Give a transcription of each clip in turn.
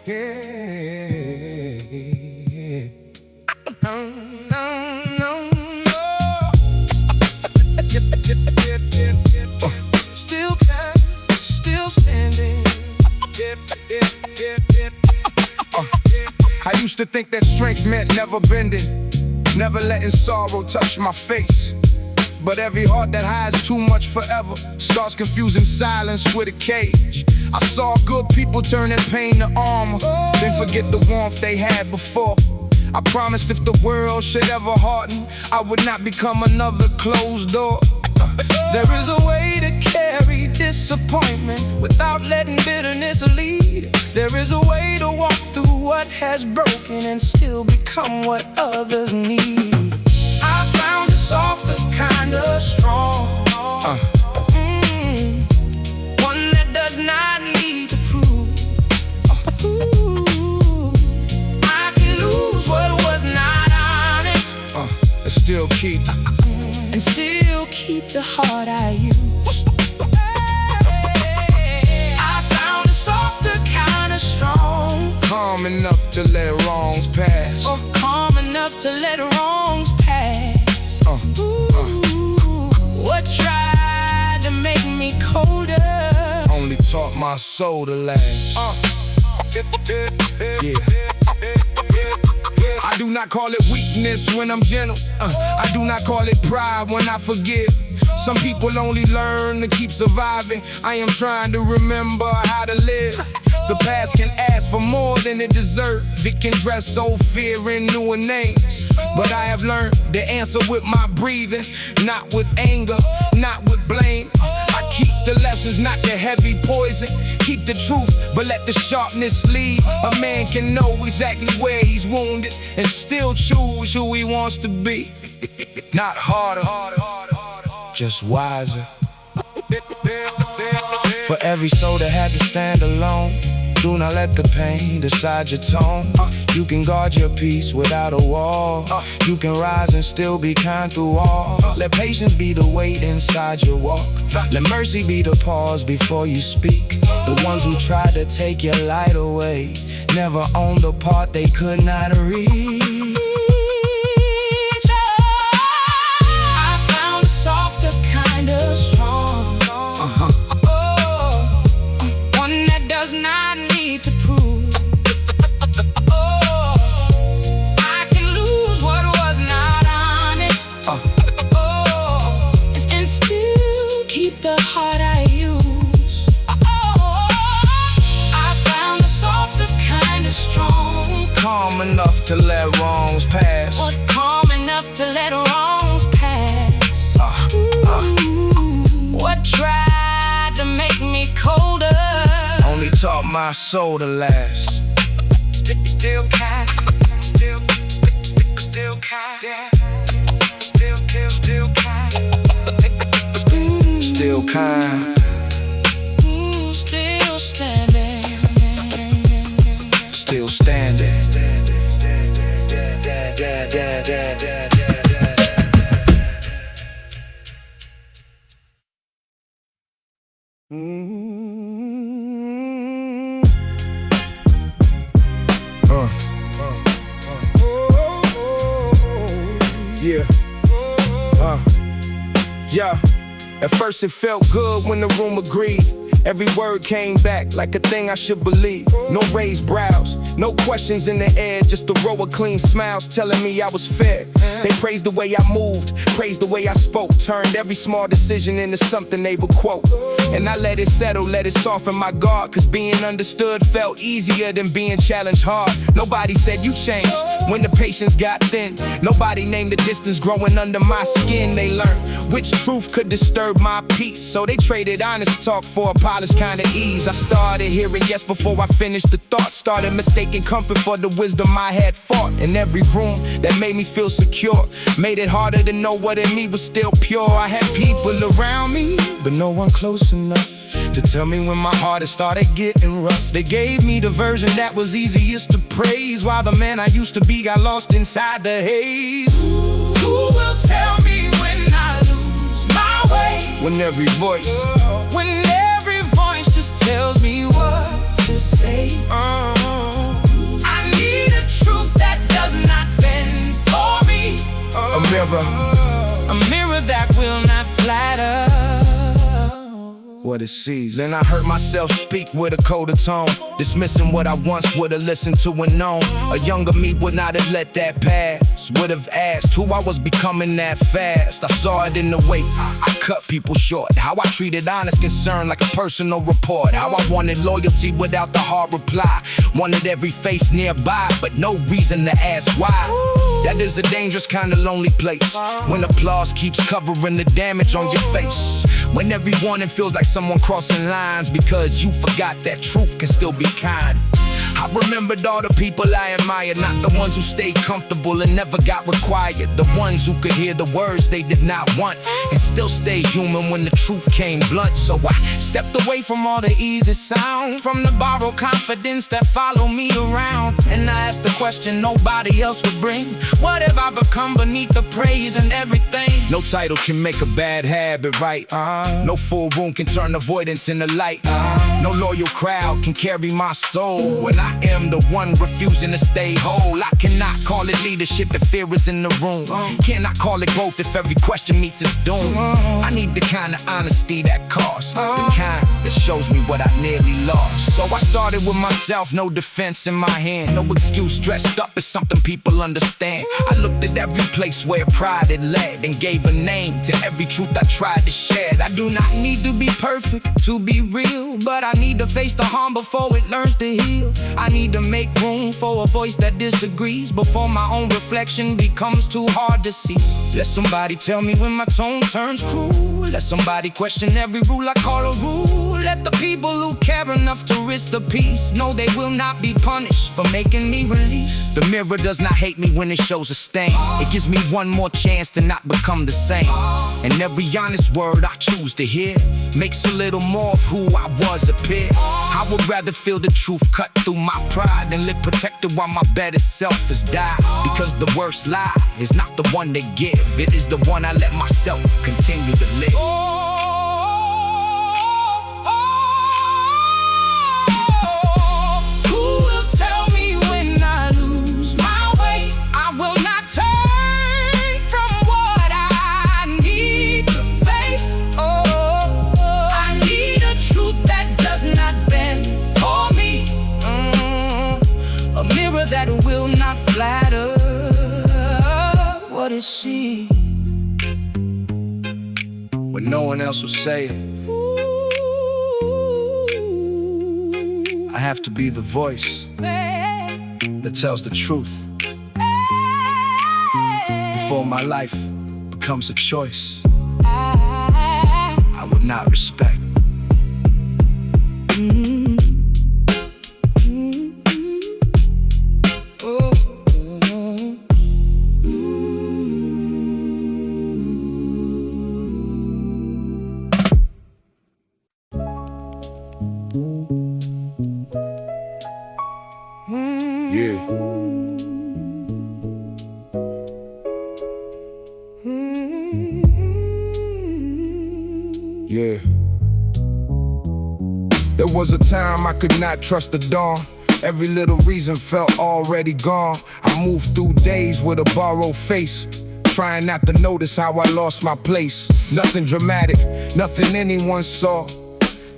Still standing. I used to think that strength meant never bending, never letting sorrow touch my face. But every heart that hides too much forever starts confusing silence with a cage. I saw good people turn their pain to armor, then forget the warmth they had before. I promised if the world should ever harden, I would not become another closed door. There is a way to carry disappointment without letting bitterness lead. There is a way to walk through what has broken and still become what others need. I found a softer kind of strong, one that does not need to prove. I can lose what was not honest, and still keep the heart I use. I found a softer kind of strong, calm enough to let wrongs pass. Calm enough to let wrongs pass. What tried to make me colder only taught my soul to last. I do not call it weakness when I'm gentle. I do not call it pride when I forgive. Some people only learn to keep surviving. I am trying to remember how to live. The past can ask for more than it deserves. It can dress old fear in newer names. But I have learned to answer with my breathing, not with anger, not with blame. I keep the lessons, not the heavy poison. Keep the truth, but let the sharpness lead. A man can know exactly where he's wounded and still choose who he wants to be. Not harder, just wiser. For every soul that had to stand alone, do not let the pain decide your tone. You can guard your peace without a wall. You can rise and still be kind through all. Let patience be the weight inside your walk. Let mercy be the pause before you speak. The ones who try to take your light away never owned the part they could not reach. I found a softer kind of strong, one that does not need to prove. I can lose what was not honest, and still keep the heart I use. I found a softer kind of strong, calm enough to let wrongs pass. Calm enough to let wrongs pass. What tried to make me colder only taught my soul to last. Still kind, still kind, still kind, still kind, still kind, still standing, still standing. Yeah. At first it felt good when the room agreed. Every word came back like a thing I should believe. No raised brows, no questions in the air, just a row of clean smiles telling me I was fair. They praised the way I moved, praised the way I spoke, turned every small decision into something they would quote. And I let it settle, let it soften my guard, cause being understood felt easier than being challenged hard. Nobody said you changed when the patience got thin. Nobody named the distance growing under my skin. They learned which truth could disturb my peace, so they traded honest talk for a polished kind of ease. I started hearing yes before I finished the thought, started mistaking comfort for the wisdom I had fought. In every room that made me feel secure, made it harder to know what in me was still pure. I had people around me, but no one close enough to tell me when my heart had started getting rough. They gave me the version that was easiest to praise, while the man I used to be got lost inside the haze. Who will tell me when I lose my way? When every voice just tells me what to say. A mirror that will not flatter what it sees. Then I heard myself speak with a colder tone, dismissing what I once would've listened to and known. A younger me would not have let that pass, would've asked who I was becoming that fast. I saw it in the way I cut people short, how I treated honest concern like a personal report, how I wanted loyalty without the hard reply, wanted every face nearby but no reason to ask why. That is a dangerous kind of lonely place, when applause keeps covering the damage on your face, when every warning feels like someone crossing lines because you forgot that truth can still be kind. I remembered all the people I admired, not the ones who stayed comfortable and never got required, the ones who could hear the words they did not want and still stay human when the truth came blunt. So I stepped away from all the easy sound, from the borrowed confidence that followed me around, and I asked the question nobody else would bring: what have I become beneath the praise and everything? No title can make a bad habit right, no full room can turn avoidance into light, no loyal crowd can carry my soul when I am the one refusing to stay whole. I cannot call it leadership if fear is in the room, cannot call it growth if every question meets its doom. I need the kind of honesty that costs, the kind that shows me what I nearly lost. So I started with myself, no defense in my hand, no excuse dressed up as something people understand. I looked at every place where pride had led and gave a name to every truth I tried to shed. I do not need to be perfect to be real, but I need to face the harm before it learns to heal. I need to make room for a voice that disagrees before my own reflection becomes too hard to see. Let somebody tell me when my tone turns cruel, let somebody question every rule I call a rule. Let the people who care enough to risk the peace know they will not be punished for making me release. The mirror does not hate me when it shows a stain, it gives me one more chance to not become the same. And every honest word I choose to hear makes a little more of who I was appear. I would rather feel the truth cut through my pride than live protected while my better self has died. Because the worst lie is not the one they give, it is the one I let myself continue to live. Who will tell me when I lose my way? I will not turn from what I need to face. I need a truth that does not bend for me, a mirror that will not flatter what it sees, when no one else will say it. I have to be the voice that tells the truth before my life becomes a choice I would not respect. Yeah. There was a time I could not trust the dawn. Every little reason felt already gone. I moved through days with a borrowed face, trying not to notice how I lost my place. Nothing dramatic, nothing anyone saw,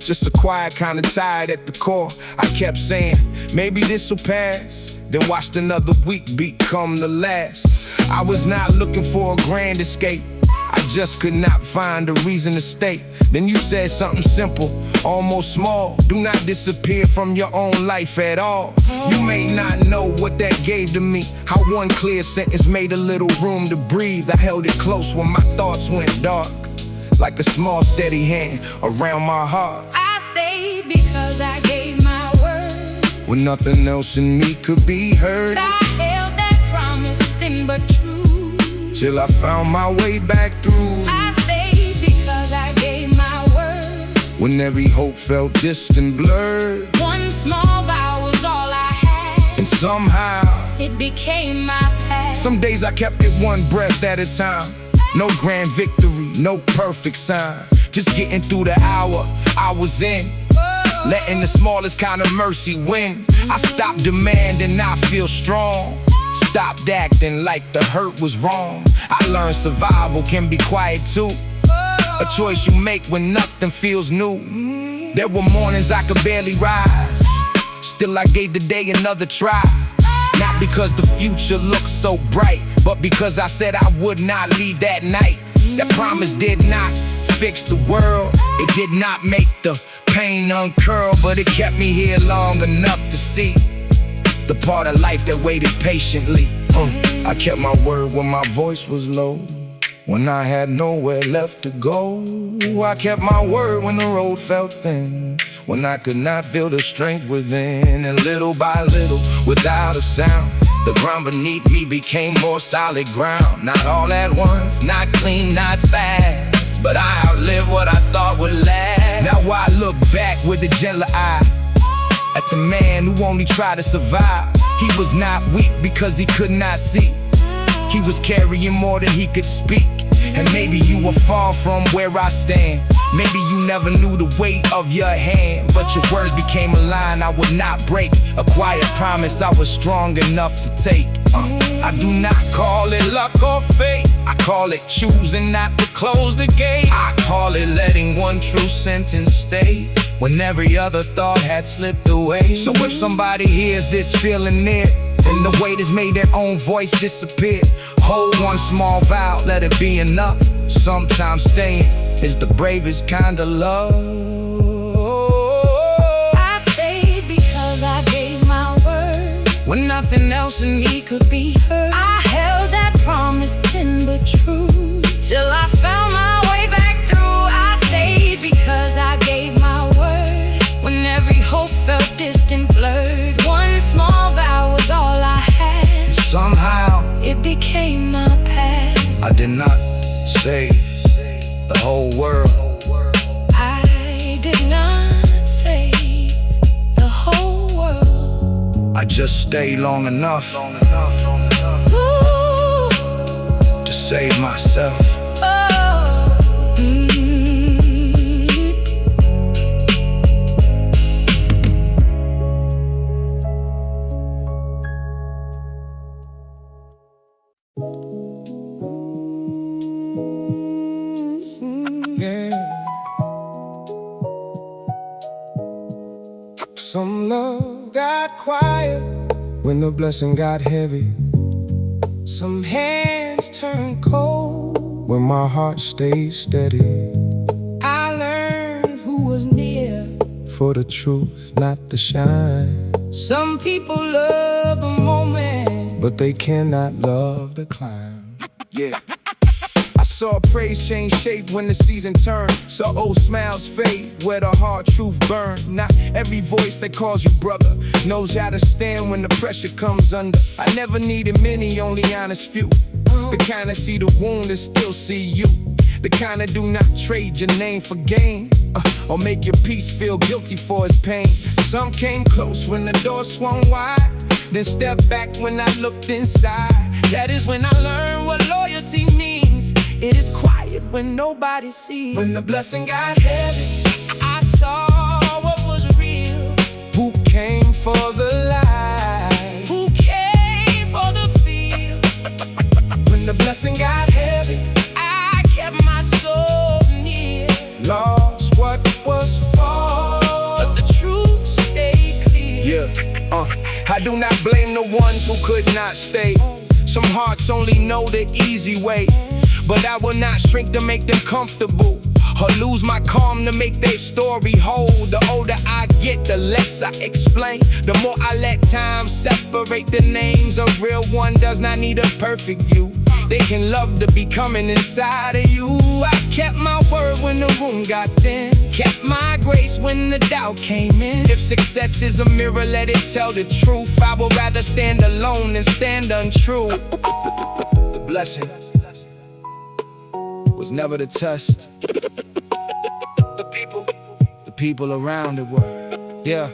just a quiet kind of tired at the core. I kept saying, maybe this'll pass, then watched another week become the last. I was not looking for a grand escape, I just could not find a reason to stay. Then you said something simple, almost small: do not disappear from your own life at all. You may not know what that gave to me, how one clear sentence made a little room to breathe. I held it close when my thoughts went dark, like a small steady hand around my heart. I stayed because I gave my word, when nothing else in me could be heard. I held that promise thin but true, till I found my way back through. I stayed because I gave my word, when every hope felt distant, blurred. one small vow was all I had, And somehow it became my past. some days I kept it one breath at a time. No grand victory, no perfect sign, just getting through the hour I was in, letting the smallest kind of mercy win. I stopped demanding, I feel strong, Stopped acting like the hurt was wrong. I learned survival can be quiet too. A choice you make when nothing feels new. There were mornings I could barely rise, still I gave the day another try. Not because the future looked so bright, but because I said I would not leave that night. That promise did not fix the world, it did not make the pain uncurl, but it kept me here long enough to see the part of life that waited patiently. I kept my word when my voice was low, when I had nowhere left to go. I kept my word when the road felt thin, when I could not feel the strength within. And little by little, without a sound, the ground beneath me became more solid ground. Not all at once, not clean, not fast, but I outlived what I thought would last. Now I look back with a gentler eye at the man who only tried to survive. He was not weak because he could not see. He was carrying more than he could speak. And maybe you were far from where I stand. Maybe you never knew the weight of your hand, but your words became a line I would not break, a quiet promise I was strong enough to take. I do not call it luck or fate, I call it choosing not to close the gate. I call it letting one true sentence stay when every other thought had slipped away. So if somebody hears this feeling near, and the weight has made their own voice disappear, hold one small vow, let it be enough. Sometimes staying is the bravest kind of love. I stayed because I gave my word When nothing else in me could be heard. I held that promise thin but true, till I found my way back through. I stayed because I gave my word when every hope felt distant, blurred. One small vow was all I had. Somehow It became my path. I did not save the whole world. I did not save the whole world. I just stayed long enough Ooh, to save myself. oh, Yeah. Some love got quiet when the blessing got heavy. Some hands turned cold when my heart stayed steady. I learned who was near for the truth, not the shine. Some people love the moment, but they cannot love the climb. Yeah. I saw praise change shape when the season turned. Saw old smiles fade where the hard truth burned. Not every voice that calls you brother knows how to stand when the pressure comes under. I never needed many, only honest few. The kind that see the wound and still see you. The kind that do not trade your name for gain, or make your peace feel guilty for his pain. Some came close when the door swung wide, then stepped back when I looked inside. That is when I learned what loyalty means. It is quiet when nobody sees. When the blessing got heavy, I saw what was real. Who came for the light? Who came for the field? When the blessing got heavy, I kept my soul near. Lost what was false, but the truth stayed clear. Yeah, I do not blame the ones who could not stay. Some hearts only know the easy way, but I will not shrink to make them comfortable, or lose my calm to make their story whole. The older I get, the less I explain, the more I let time separate the names. A real one does not need a perfect view. They can love to be coming inside of you. I kept my word when the room got thin, kept my grace when the doubt came in. If success is a mirror, let it tell the truth. I would rather stand alone than stand untrue. The blessing was never the test. The people around it were. Yeah.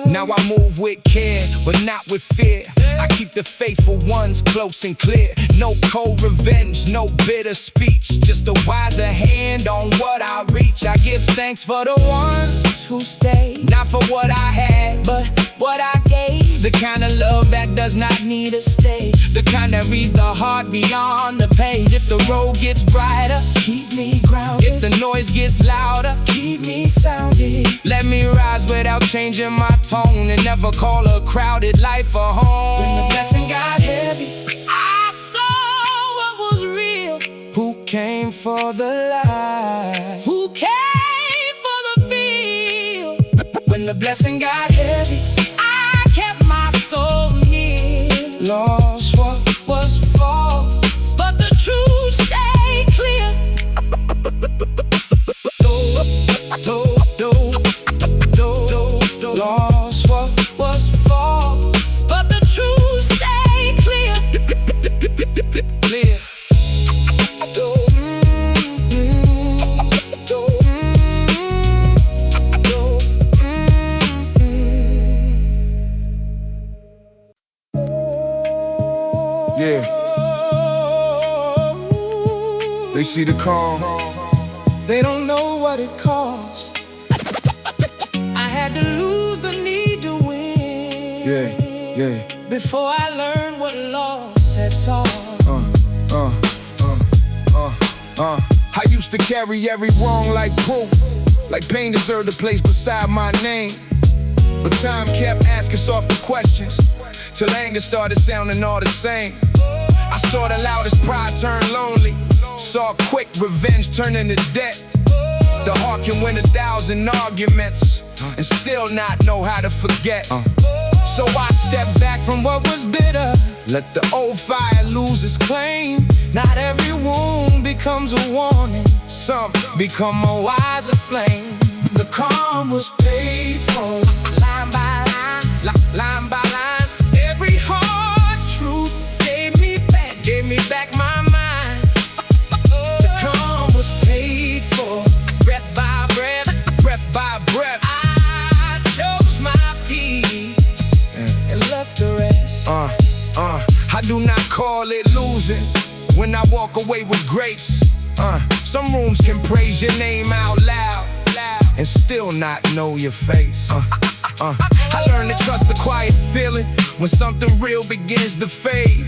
Now I move with care, but not with fear. I keep the faithful ones close and clear. No cold revenge, no bitter speech, just a wiser hand on what I reach. I give thanks for the ones who stayed, not for what I had, but what I gave. The kind of love that does not need a stage. The kind that reads the heart beyond the page. If the road gets brighter, keep me grounded. If the noise gets louder, keep me sounding. Let me rise without changing my tone, and never call a crowded life a home. When the blessing got heavy, I saw what was real. Who came for the light? Who came for the feel? When the blessing got heavy, I kept my soul near. Lost what was false, but the truth stayed clear. Lost what was false, but the truth stayed clear. Clear. Yeah. They see the calm. They don't know what it cost. I had to lose the need to win. Yeah. Before I learned what loss had taught. I used to carry every wrong like proof, like pain deserved a place beside my name. But time kept asking softer questions, till anger started sounding all the same. I saw the loudest pride turn lonely, saw quick revenge turn into debt. The heart can win 1,000 arguments and still not know how to forget. So I stepped back from what was bitter, let the old fire lose its claim. Not every wound becomes a warning, some become a wiser flame. The calm was paid for, line by line, line by line. Every hard truth gave me back my mind. The calm was paid for, breath by breath, breath by breath. I chose my peace and left the rest. I do not call it losing when I walk away with grace. Some rooms can praise your name out loud and still not know your face. I learned to trust the quiet feeling when something real begins to fade.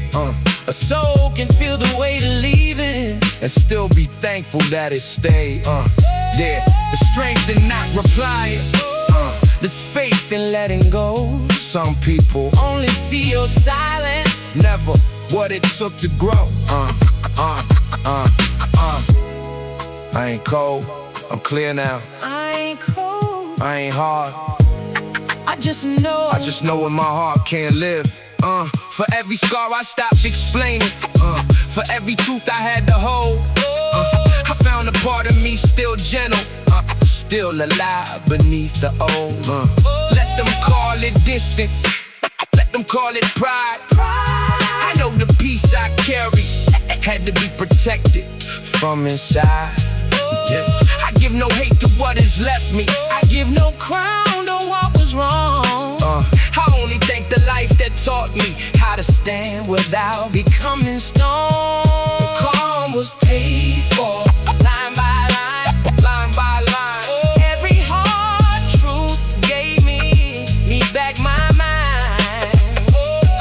A soul can feel the weight of leaving and still be thankful that it stayed. Yeah, the strength in not replying. There's faith in letting go. Some people only see your silence, never what it took to grow. I ain't cold, I'm clear now. I ain't cold, I ain't hard, I just know in my heart can't live. For every scar I stopped explaining, for every truth I had to hold, I found a part of me still gentle, still alive beneath the old. Let them call it distance, let them call it pride. I know the peace I carry had to be protected from inside. I give no hate to what has left me, I give no crown to what was wrong. I only thank the life that taught me how to stand without becoming stone. The calm was paid for, line by line, line by line. Every hard truth gave me back my mind.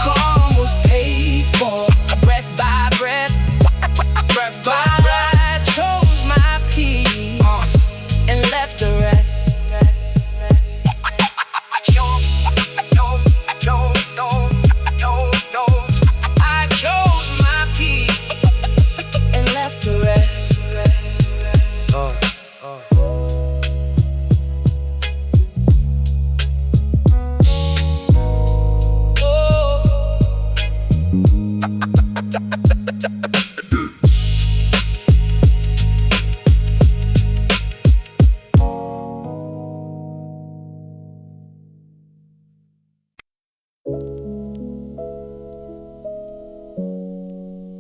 Calm was paid for, breath by breath, breath by breath. I chose my peace and left the rest. I chose my peace and left the rest.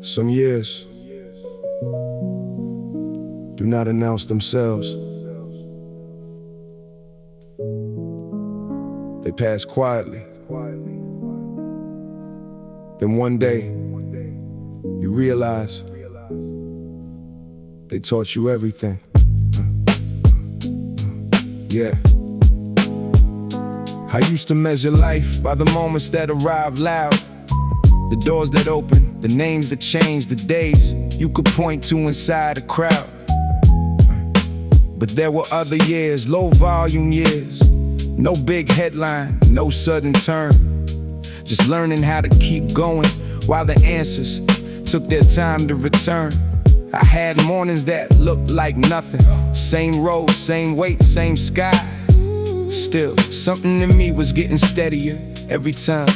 Some years do not announce themselves. They pass quietly. Then one day, you realize they taught you everything. Yeah. I used to measure life by the moments that arrive loud, the doors that open, the names that change, the days you could point to inside a crowd. But there were other years, low volume years, no big headline, no sudden turn, just learning how to keep going while the answers took their time to return. I had mornings that looked like nothing, same road, same weight, same sky. Still, something in me was getting steadier every time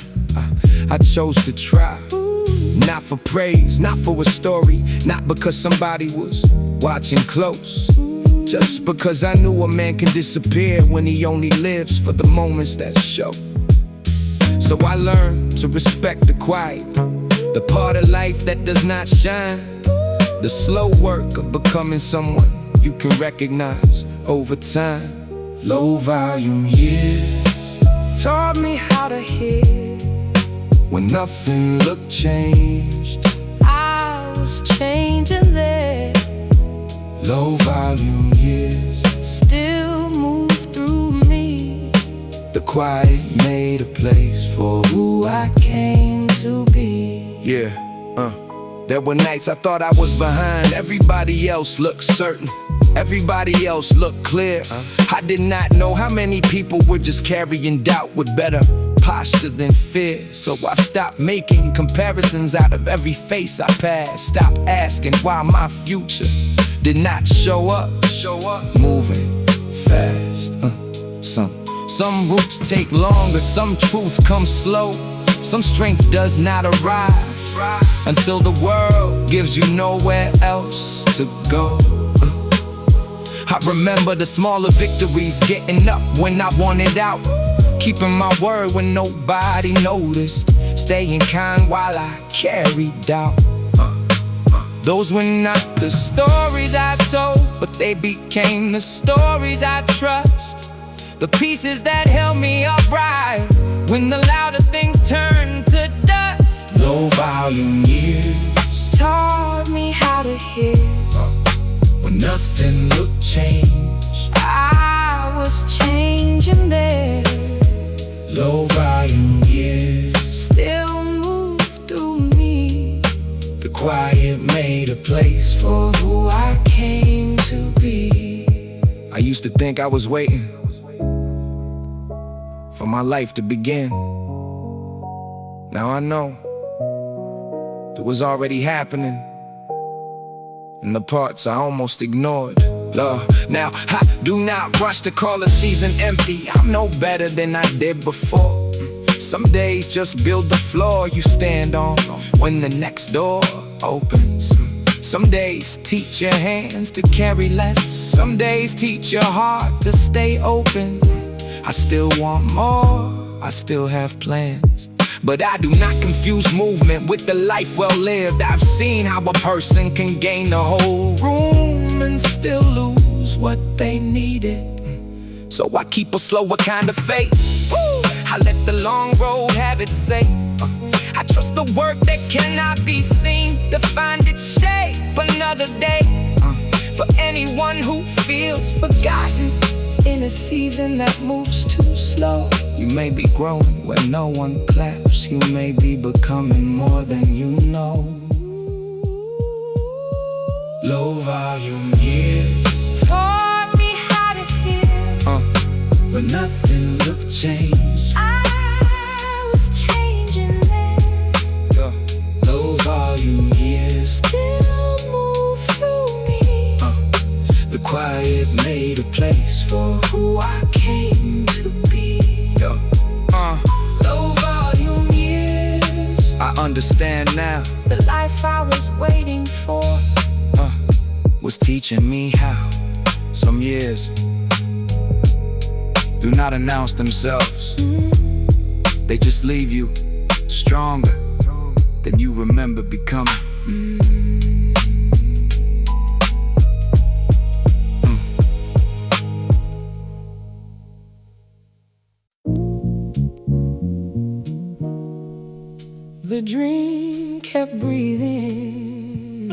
I chose to try. Not for praise, not for a story, not because somebody was watching close, just because I knew a man can disappear when he only lives for the moments that show. So I learned to respect the quiet, the part of life that does not shine, the slow work of becoming someone you can recognize over time. Low volume years taught me how to hear when nothing looked changed. I was changing there. Low volume years Still move through me. the quiet made a place for Who I came to be. yeah, there were nights I thought I was behind. Everybody else looked certain, everybody else looked clear. I did not know how many people were just carrying doubt with better posture than fear. So I stopped making comparisons out of every face I passed. Stopped asking why my future did not show up. Moving fast, some roots take longer, some truth comes slow, some strength does not arrive until the world gives you nowhere else to go. I remember the smaller victories, getting up when I wanted out, keeping my word when nobody noticed, staying kind while I carried out. Those were not the stories I told, but they became the stories I trust, the pieces that held me upright when the louder things turned to dust. Low volume years Taught me how to hear when nothing looked changed. I was changing there. Low volume years Still move through me. the quiet made a place For who I came to be. I used to think I was waiting for my life to begin. Now I know it was already happening in the parts I almost ignored. Now I do not rush to call a season empty. I'm no better than I did before. Some days just build the floor you stand on when the next door opens. Some days teach your hands to carry less. Some days teach your heart to stay open. I still want more, I still have plans, but I do not confuse movement with the life well lived. I've seen how a person can gain the whole room and still lose what they needed. So I keep a slower kind of faith. I let the long road have its say. I trust the work that cannot be seen to find its shape another day. For anyone who feels forgotten in a season that moves too slow, you may be growing where no one claps. You may be becoming more than you know. Low volume years Taught me how to hear when nothing looked changed. I was changing there. Low volume years Still move through me. the quiet made a place for Who I came to be. low volume years. I understand now. The life I was waiting for Was teaching me how. Some years do not announce themselves. They just leave you stronger than you remember becoming. The dream kept breathing,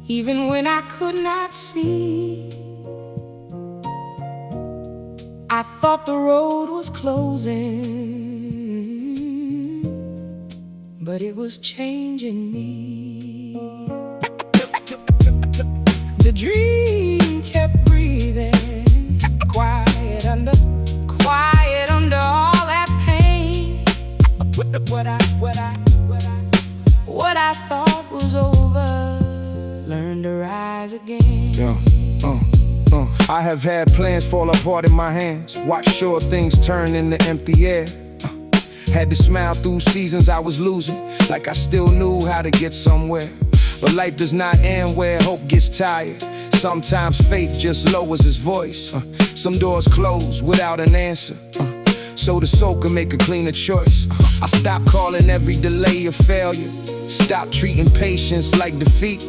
even when I could not see. I thought the road was closing, but it was changing me. The dream kept breathing, quiet under all that pain. What I thought was over learned to rise again. I have had plans fall apart in my hands, watch sure things turn into empty air. Had to smile through seasons I was losing, like I still knew how to get somewhere. But life does not end where hope gets tired. Sometimes faith just lowers its voice. Some doors close without an answer, so the soul can make a cleaner choice. I stopped calling every delay a failure, stopped treating patience like defeat.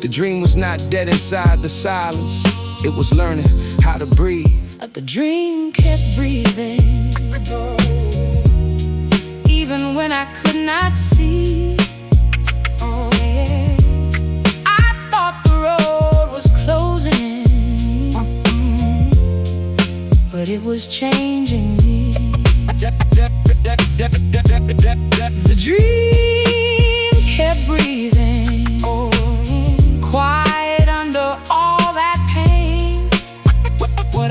The dream was not dead inside the silence, it was learning how to breathe. The dream kept breathing, even when I could not see. Oh yeah, I thought the road was closing, but it was changing me. The dream kept breathing, quiet under all that pain. What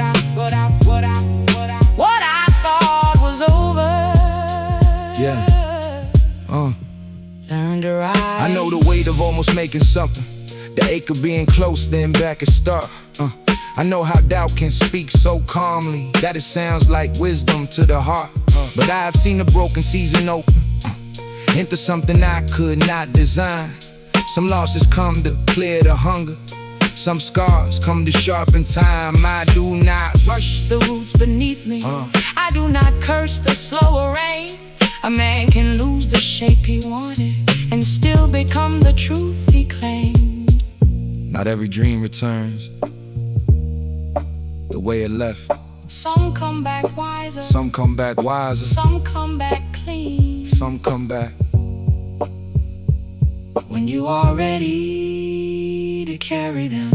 I thought was over, learned to rise. I know the weight of almost making something, the ache of being close, then back at start. I know how doubt can speak so calmly that it sounds like wisdom to the heart. But I have seen a broken season open into something I could not design. Some losses come to clear the hunger, some scars come to sharpen time. I do not rush the roots beneath me, I do not curse the slower rain. A man can lose the shape he wanted and still become the truth he claimed. Not every dream returns the way it left. Some come back wiser, some come back wiser, some come back clean, some come back when you are ready to carry them.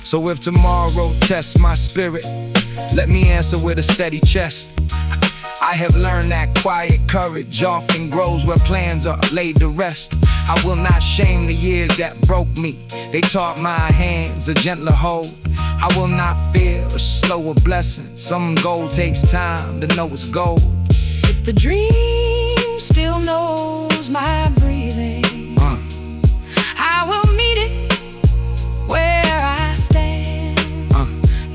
So if tomorrow tests my spirit, let me answer with a steady chest. I have learned that quiet courage often grows where plans are laid to rest. I will not shame the years that broke me, they taught my hands a gentler hold. I will not fear a slower blessing, some gold takes time to know it's gold. If the dream still knows my breathing, I will meet it where I stand.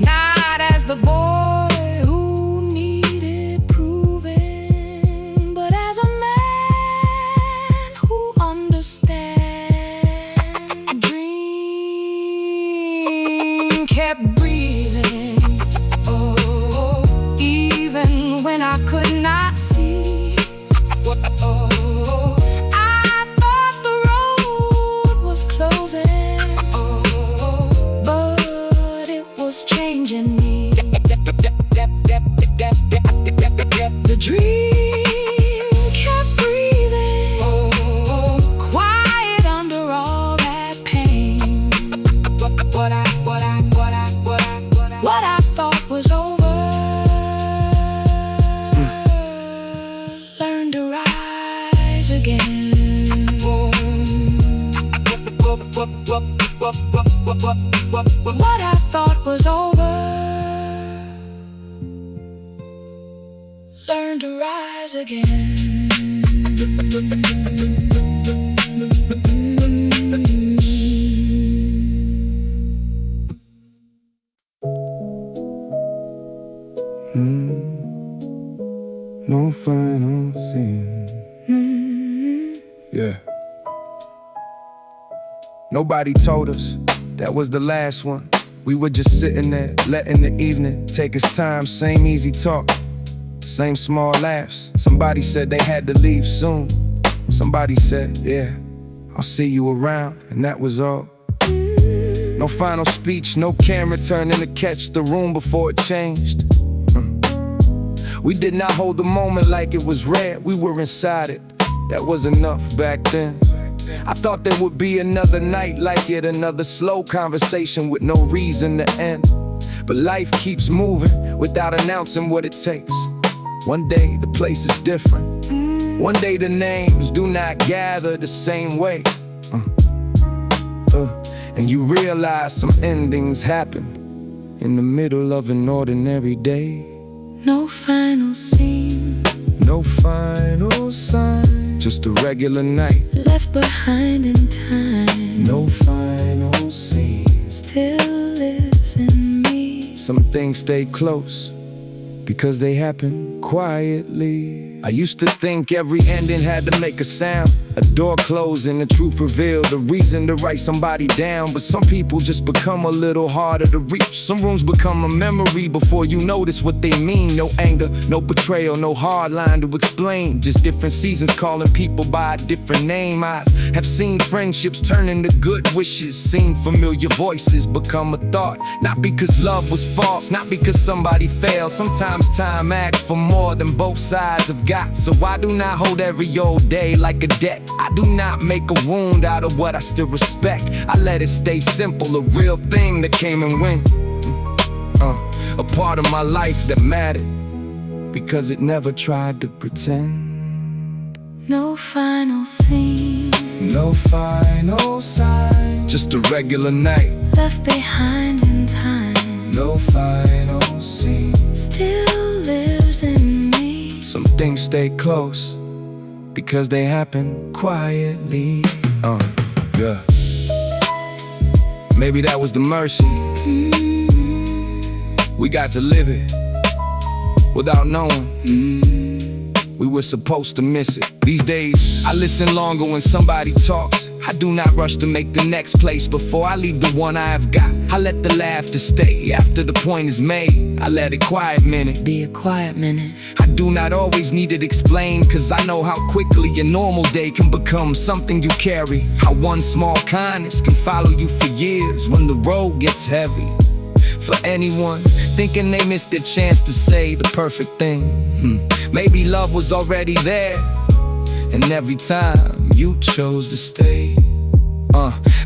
Not as the boy who needed proving, but as a man who understands. The dream kept breathing, even when I could not see. I thought the road was closing, but it was changing me. The dream kept breathing, quiet under all that pain. What I thought was over learned to rise again. What I thought was over learned to rise again. No final scene. Yeah. Nobody told us that was the last one. We were just sitting there, letting the evening take its time. Same easy talk, same small laughs. Somebody said they had to leave soon. Somebody said, yeah, I'll see you around, and that was all. No final speech, no camera turning to catch the room before it changed. We did not hold the moment like it was rare. We were inside it, that was enough back then. I thought there would be another night like it, another slow conversation with no reason to end. But life keeps moving without announcing what it takes. One day the place is different. One day the names do not gather the same way. And you realize some endings happen in the middle of an ordinary day. No final scene, no final sign, just a regular night left behind in time. No final scene, still lives in me. some things stay close because they happen quietly. I used to think every ending had to make a sound, a door closing, the truth revealed, a reason to write somebody down. But some people just become a little harder to reach. Some rooms become a memory before you notice what they mean. No anger, no betrayal, no hard line to explain, just different seasons calling people by a different name. I have seen friendships turn into good wishes, seen familiar voices become a thought. Not because love was false, not because somebody failed. Sometimes time asks for more than both sides have got. So I do not hold every old day like a debt. I do not make a wound out of what I still respect. I let it stay simple, a real thing that came and went. A part of my life that mattered because it never tried to pretend. No final scene, no final sign, just a regular night left behind in time. No final scene, still lives in me. some things stay close because they happen quietly. Yeah. Maybe that was the mercy. We got to live it without knowing we were supposed to miss it. These days, I listen longer when somebody talks. I do not rush to make the next place before I leave the one I have got. I let the laughter stay after the point is made. I let it quiet minute be a quiet minute. I do not always need it explained, cause I know how quickly a normal day can become something you carry. How one small kindness can follow you for years when the road gets heavy. For anyone thinking they missed their chance to say the perfect thing, maybe love was already there, and every time you chose to stay.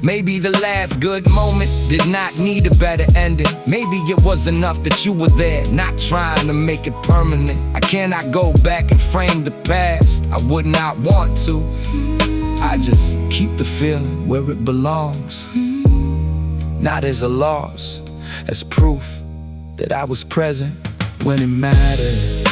Maybe the last good moment did not need a better ending. Maybe it was enough that you were there, not trying to make it permanent. I cannot go back and frame the past, I would not want to. I just keep the feeling where it belongs, not as a loss, as proof that I was present when it mattered.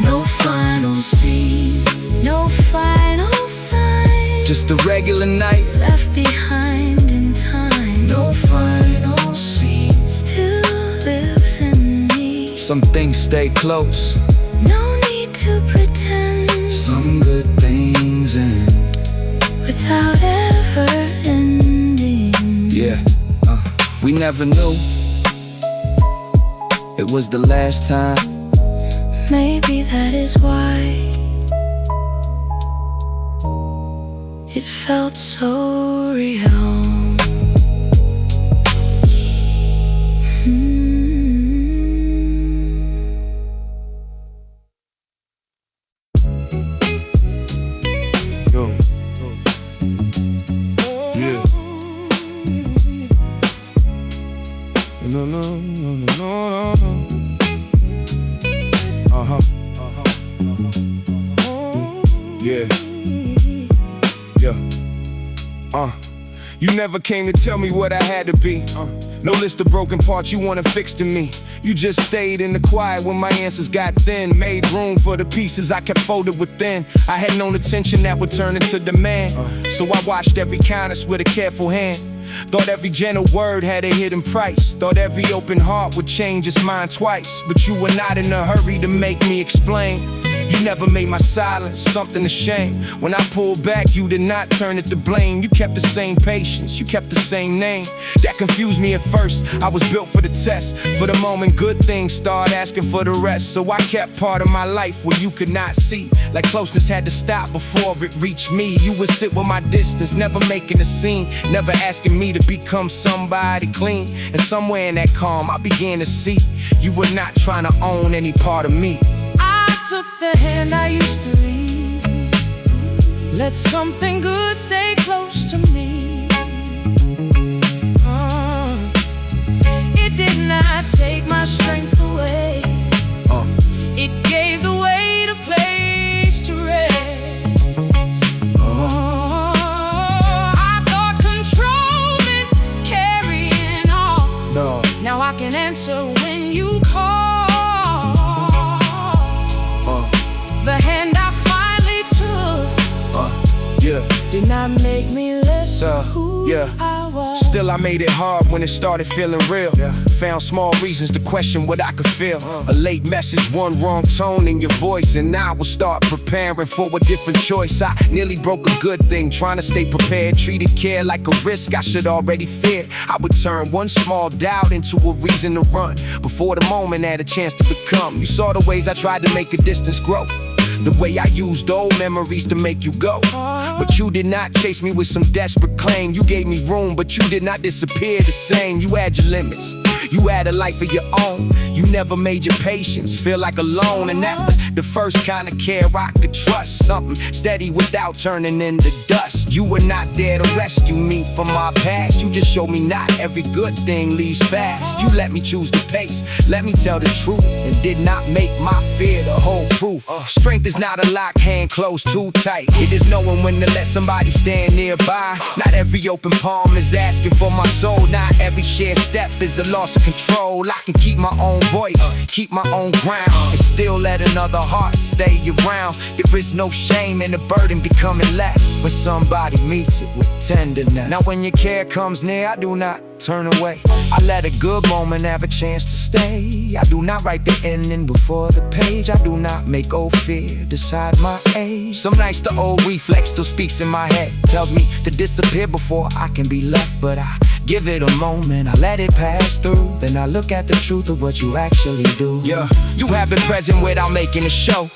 No final scene, no final sign, just a regular night left behind in time. No final scene, still lives in me. some things stay close, no need to pretend. some good things end without ever ending. Yeah, we never knew it was the last time. Maybe that is why it felt so real. Yo. Yeah. No. Yeah. You never came to tell me what I had to be. No list of broken parts you wanna fix to me. You just stayed in the quiet when my answers got thin. Made room for the pieces I kept folded within. I had known attention that would turn into demand, so I watched every kindness with a careful hand. Thought every gentle word had a hidden price. Thought every open heart would change its mind twice. But you were not in a hurry to make me explain. You never made my silence something to shame. When I pulled back, you did not turn it to blame. You kept the same patience, you kept the same name. That confused me at first, I was built for the test. For the moment good things start asking for the rest. So I kept part of my life where you could not see. Like closeness had to stop before it reached me. You would sit with my distance, never making a scene, never asking me to become somebody clean. And somewhere in that calm I began to see you were not trying to own any part of me. Took the hand I used to leave. Let something good stay close to me. answer when you call. The hand I finally took did not make me less who I was. Still I made it hard when it started feeling real. Found small reasons to question what I could feel. A late message, one wrong tone in your voice, and I will start preparing for a different choice. I nearly broke a good thing, trying to stay prepared. Treated care like a risk I should already fear. I would turn one small doubt into a reason to run before the moment had a chance to become. You saw the ways I tried to make a distance grow, the way I used old memories to make you go. But you did not chase me with some desperate claim. You gave me room, but you did not disappear the same. You had your limits, you had a life of your own. You never made your patience feel like alone, and that was the first kind of care I could trust. Something steady without turning into dust. You were not there to rescue me from my past. You just showed me not every good thing leaves fast. You let me choose the pace, let me tell the truth, and did not make my fear the whole proof. Strength is not a lock, hand closed too tight. It is knowing when to let somebody stand nearby. Not every open palm is asking for my soul. Not every shared step is a loss of control. I can keep my own voice, keep my own ground, and still let another heart stay around. There is no shame in the burden becoming less when somebody meets it with tenderness. Now when your care comes near, I do not turn away. I let a good moment have a chance to stay. I do not write the ending before the page. I do not make old fear decide my age. Some nights the old reflex still speaks in my head, tells me to disappear before I can be left. But I give it a moment, I let it pass through. Then I look at the truth of what you actually do. You have been present without making a show.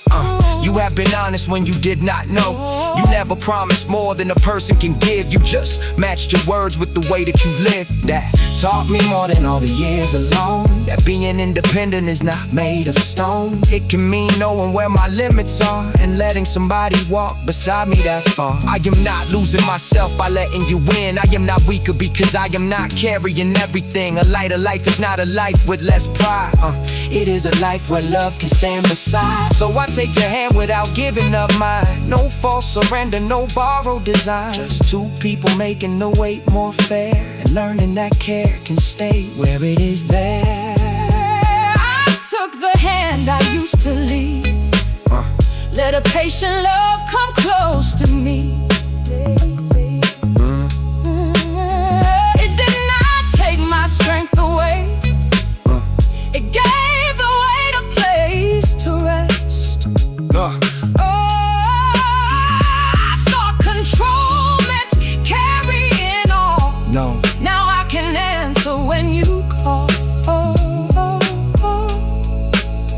You have been honest when you did not know. You never promised more than a person can give. You just matched your words with the way that you live. That taught me more than all the years alone, that being independent is not made of stone. It can mean knowing where my limits are and letting somebody walk beside me that far. I am not losing myself by letting you in. I am not weaker because I am not carrying everything. A lighter life is not a life with less pride. It is a life where love can stand beside. So I take your hand without giving up mine. No false surrender, no borrowed design. Just two people making the weight more fair, and learning that care can stay where it is there. I took the hand I used to lead. Let a patient love come close to me. It did not take my strength away. It gave the weight a place to rest. I thought control meant carrying on. No. Now I can answer when you call.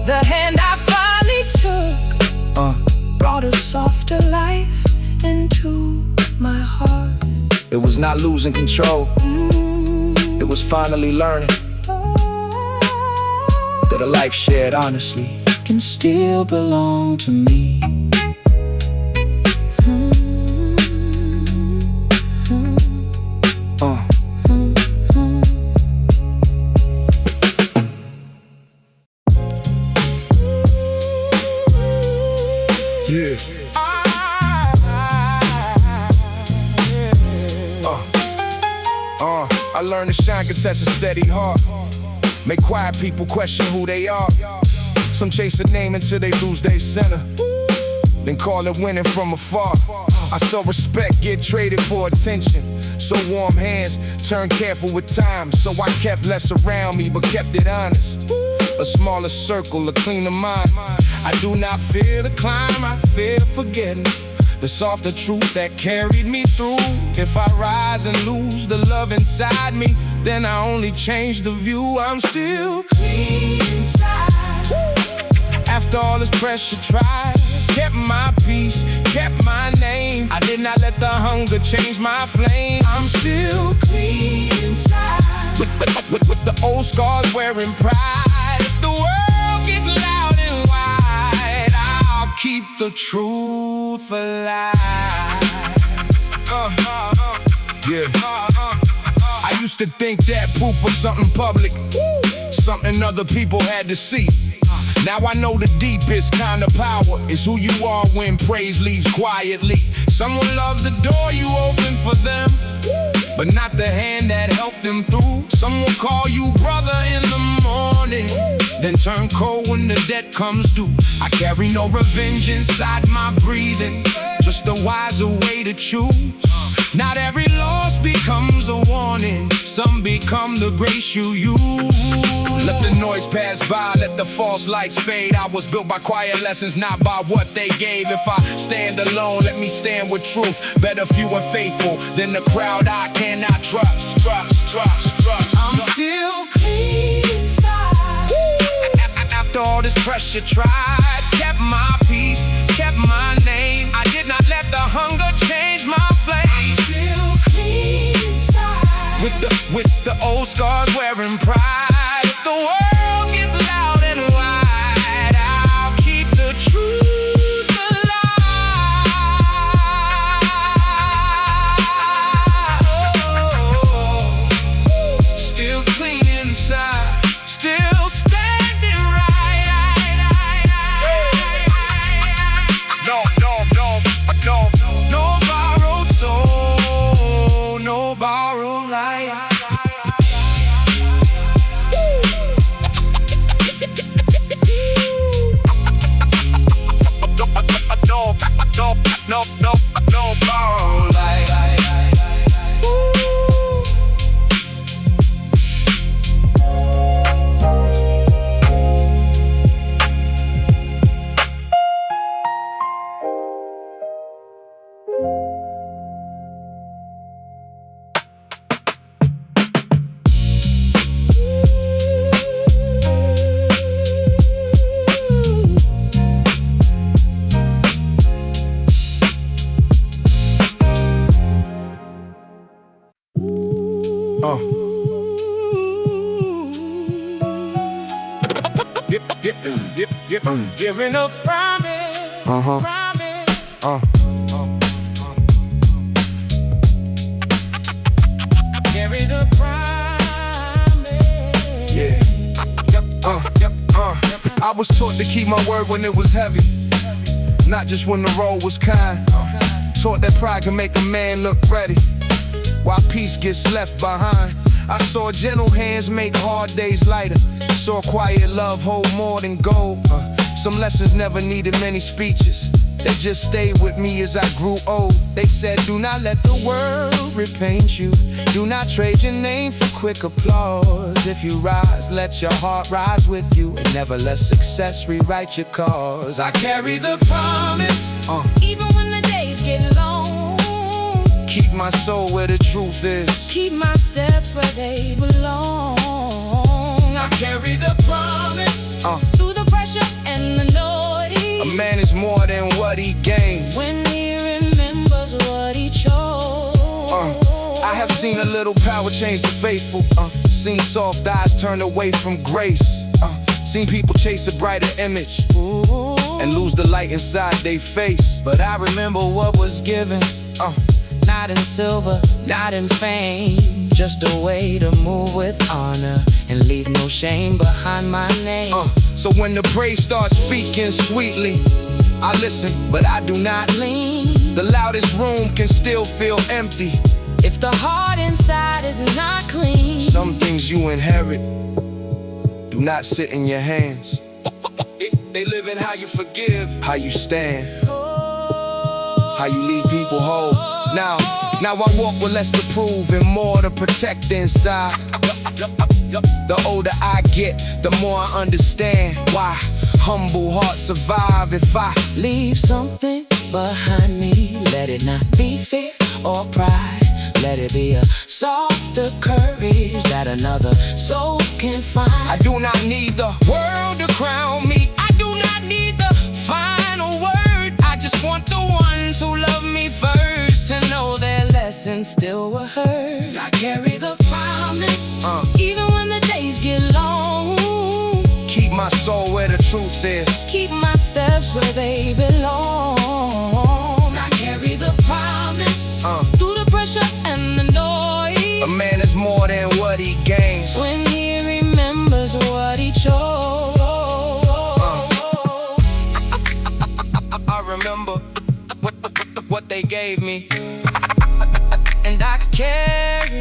The hand I finally took brought a softer life into my heart. It was not losing control. It was finally learning that a life shared honestly Can still belong to me. I learned to shine, contest a steady heart. Make quiet people question who they are. Some chase a name until they lose their center, then call it winning from afar. I saw respect get traded for attention, so warm hands turn careful with time. So I kept less around me, but kept it honest. A smaller circle, a cleaner mind. I do not fear the climb, I fear forgetting the softer truth that carried me through. If I rise and lose the love inside me, then I only change the view. I'm still clean inside. After all this pressure tried, kept my peace, kept my name. I did not let the hunger change my flame. I'm still clean inside, with the old scars wearing pride. If the world gets loud and wide, I'll keep the truth alive. I used to think that proof was something public, something other people had to see. Now I know the deepest kind of power is who you are when praise leaves quietly. Someone loves the door you open for them, but not the hand that helped him through. Some will call you brother in the morning, then turn cold when the debt comes due. I carry no revenge inside my breathing, just a wiser way to choose. Not every loss becomes a warning, some become the grace you use. Let the noise pass by, let the false lights fade. I was built by quiet lessons, not by what they gave. If I stand alone, let me stand with truth. Better few and faithful than the crowd I cannot trust. I'm still clean inside. After all this pressure tried, kept my peace, kept my name. I did not let the hunger change my flame. I'm still clean inside. With the old scars wearing pride. If the world gets loud and wide, I'll keep the truth alive. Still clean inside, still standing right. No borrowed soul, no borrowed light. No borrowed light. Giving a promise. Carry the promise. Yeah. Yep. I was taught to keep my word when it was heavy, not just when the road was kind. Taught that pride can make a man look ready, while peace gets left behind. I saw gentle hands make hard days lighter, saw quiet love hold more than gold. Some lessons never needed many speeches, they just stayed with me as I grew old. They said, do not let the world repaint you, do not trade your name for quick applause. If you rise, let your heart rise with you, and never let success rewrite your cause. I carry the promise, Even when the days get long, keep my soul where the truth is, keep my steps where they belong. I carry the promise, Through the pressure and the noise, a man is more than what he gains. when he remembers what he chose. I have seen a little power change the faithful, seen soft eyes turn away from grace, seen people chase a brighter image and lose the light inside they face. But I remember what was given, Not in silver, not in fame, just a way to move with honor and leave no shame behind my name. so when the praise starts speaking sweetly, I listen, but I do not Lean. The loudest room can still feel empty. If the heart inside is not clean, Some things you inherit do not sit in your hands. They live in how you forgive, how you stand, how you leave people whole. Now I walk with less to prove and more to protect inside. The older I get, the more I understand why humble hearts survive. If I leave something behind me, let it not be fear or pride. Let it be a softer courage that another soul can find. I do not need the world to crown me, I do not need the final word. I just want the ones who love me first to know their lessons still were heard. I carry the promise, even when the days get long. keep my soul where the truth is, Keep my steps where they belong. I carry the promise, through the pressure and the noise. a man is more than what he gains. When he remembers what he chose. I remember what they gave me, And I carry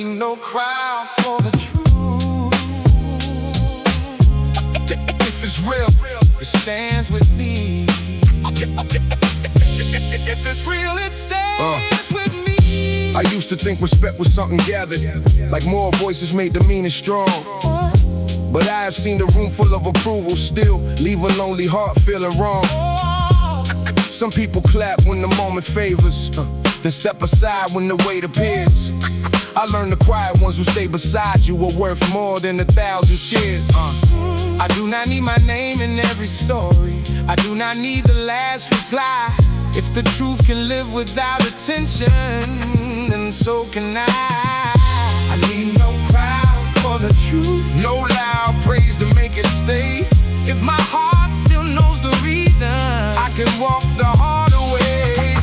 need no crowd for the truth. If it's real, it stands with me. If it's real, it stands with me. I used to think respect was something gathered, like more voices made the meaning strong. But I have seen a room full of approval still leave a lonely heart feeling wrong. Some people clap when the moment favors, then step aside when the weight appears. I learned the quiet ones who stay beside you are worth more than 1,000 cheers. I do not need my name in every story. I do not need the last reply. If the truth can live without attention, then so can I. I need no crowd for the truth, no loud praise to make it stay. If my heart still knows the reason, I can walk the hard way.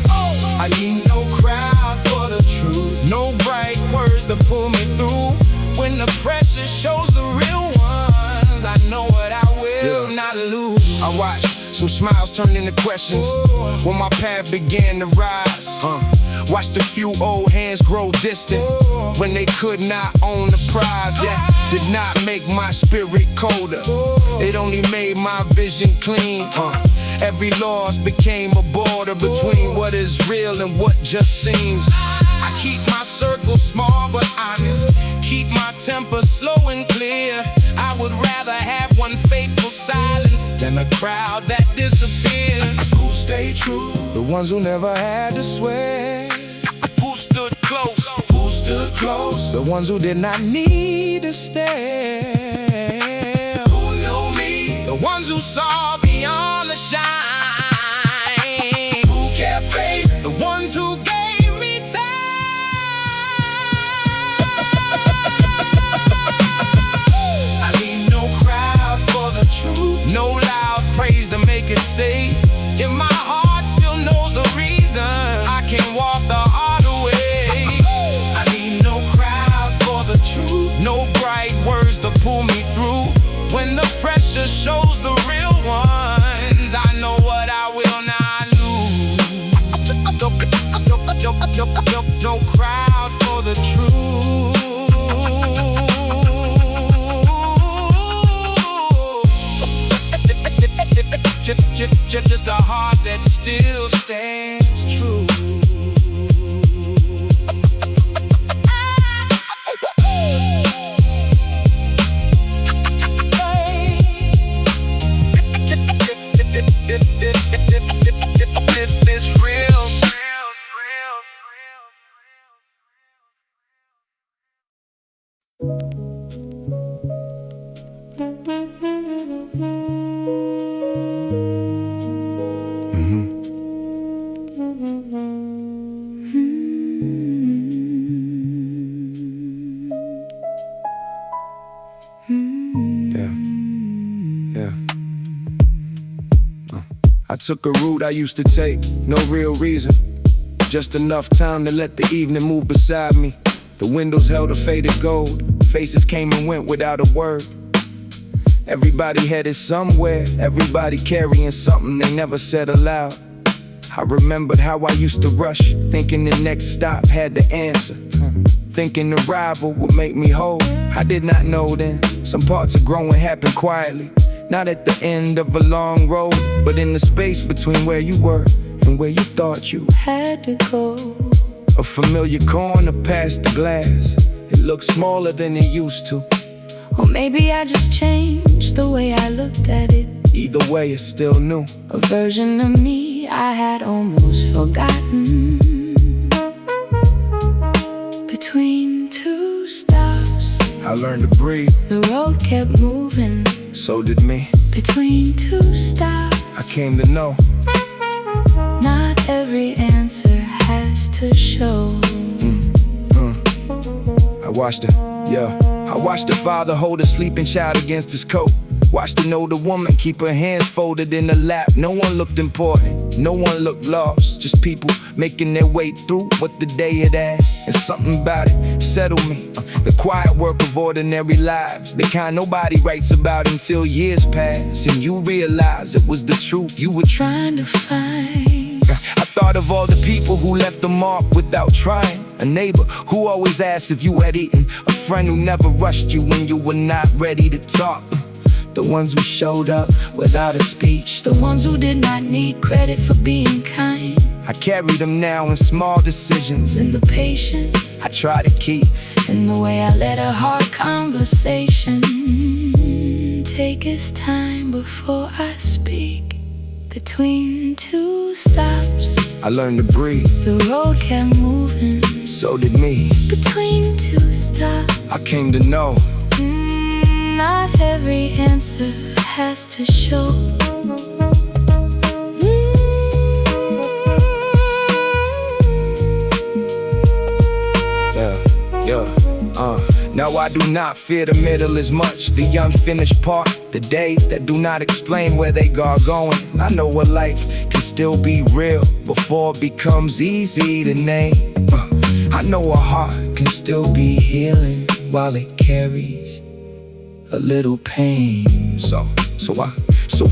I need no crowd for the truth, no bright words to pull me through. When the pressure shows the real ones, I know what I will not lose. I watch some smiles turn into questions when my path began to rise. Watched a few old hands grow distant when they could not own the prize. That did not make my spirit colder, it only made my vision clean. Every loss became a border between what is real and what just seems. I keep my circle small but honest, keep my temper slow and clear. I would rather have one faithful silence than a crowd that disappears. Who stay true? The ones who never had to swear. Who stood close? Who stood close? The ones who did not need to stare. Who knew me? The ones who saw beyond the shine. Who kept faith? The ones who gave me time. I need no crowd for the truth, no loud praise to make it stay. If my heart still knows the reason, I can walk the hard way. I need no crowd for the truth, no bright words to pull me through. When the pressure shows the real ones, I know what I will not lose. No crowd for the truth. Just a heart that still stands true. It's real. I took a route I used to take, no real reason, just enough time to let the evening move beside me. The windows held a faded gold, faces came and went without a word. Everybody headed somewhere, everybody carrying something they never said aloud. I remembered how I used to rush, thinking the next stop had the answer, thinking the rival would make me whole. I did not know then, some parts of growing happen quietly, not at the end of a long road, but in the space between where you were and where you thought you had to go. A familiar corner past the glass, it looked smaller than it used to. Or maybe I just changed the way I looked at it. Either way, it's still new. A version of me I had almost forgotten. Between two stops, I learned to breathe, the road kept moving. so did me. Between two stops, I came to know not every answer has to show. I watched the father hold a sleeping child against his coat. Watched an older woman keep her hands folded in her lap. No one looked important, no one looked lost. Just people making their way through what the day had asked. And something about it settled me. The quiet work of ordinary lives, the kind nobody writes about until years pass and you realize it was the truth you were Trying to find I thought of all the people who left a mark without trying. A neighbor who always asked if you had eaten. A friend who never rushed you when you were not ready to talk. The ones who showed up without a speech. The ones who did not need credit for being kind. I carry them now in small decisions. In the patience I try to keep. in the way I let a hard conversation take its time before I speak. Between two stops I learned to breathe. the road kept moving. So did me. Between two stops I came to know not every answer has to show. Now I do not fear the middle as much. The unfinished part, the days that do not explain where they are going. I know what life can still be real before it becomes easy to name. I know a heart can still be healing while it carries a little pain. So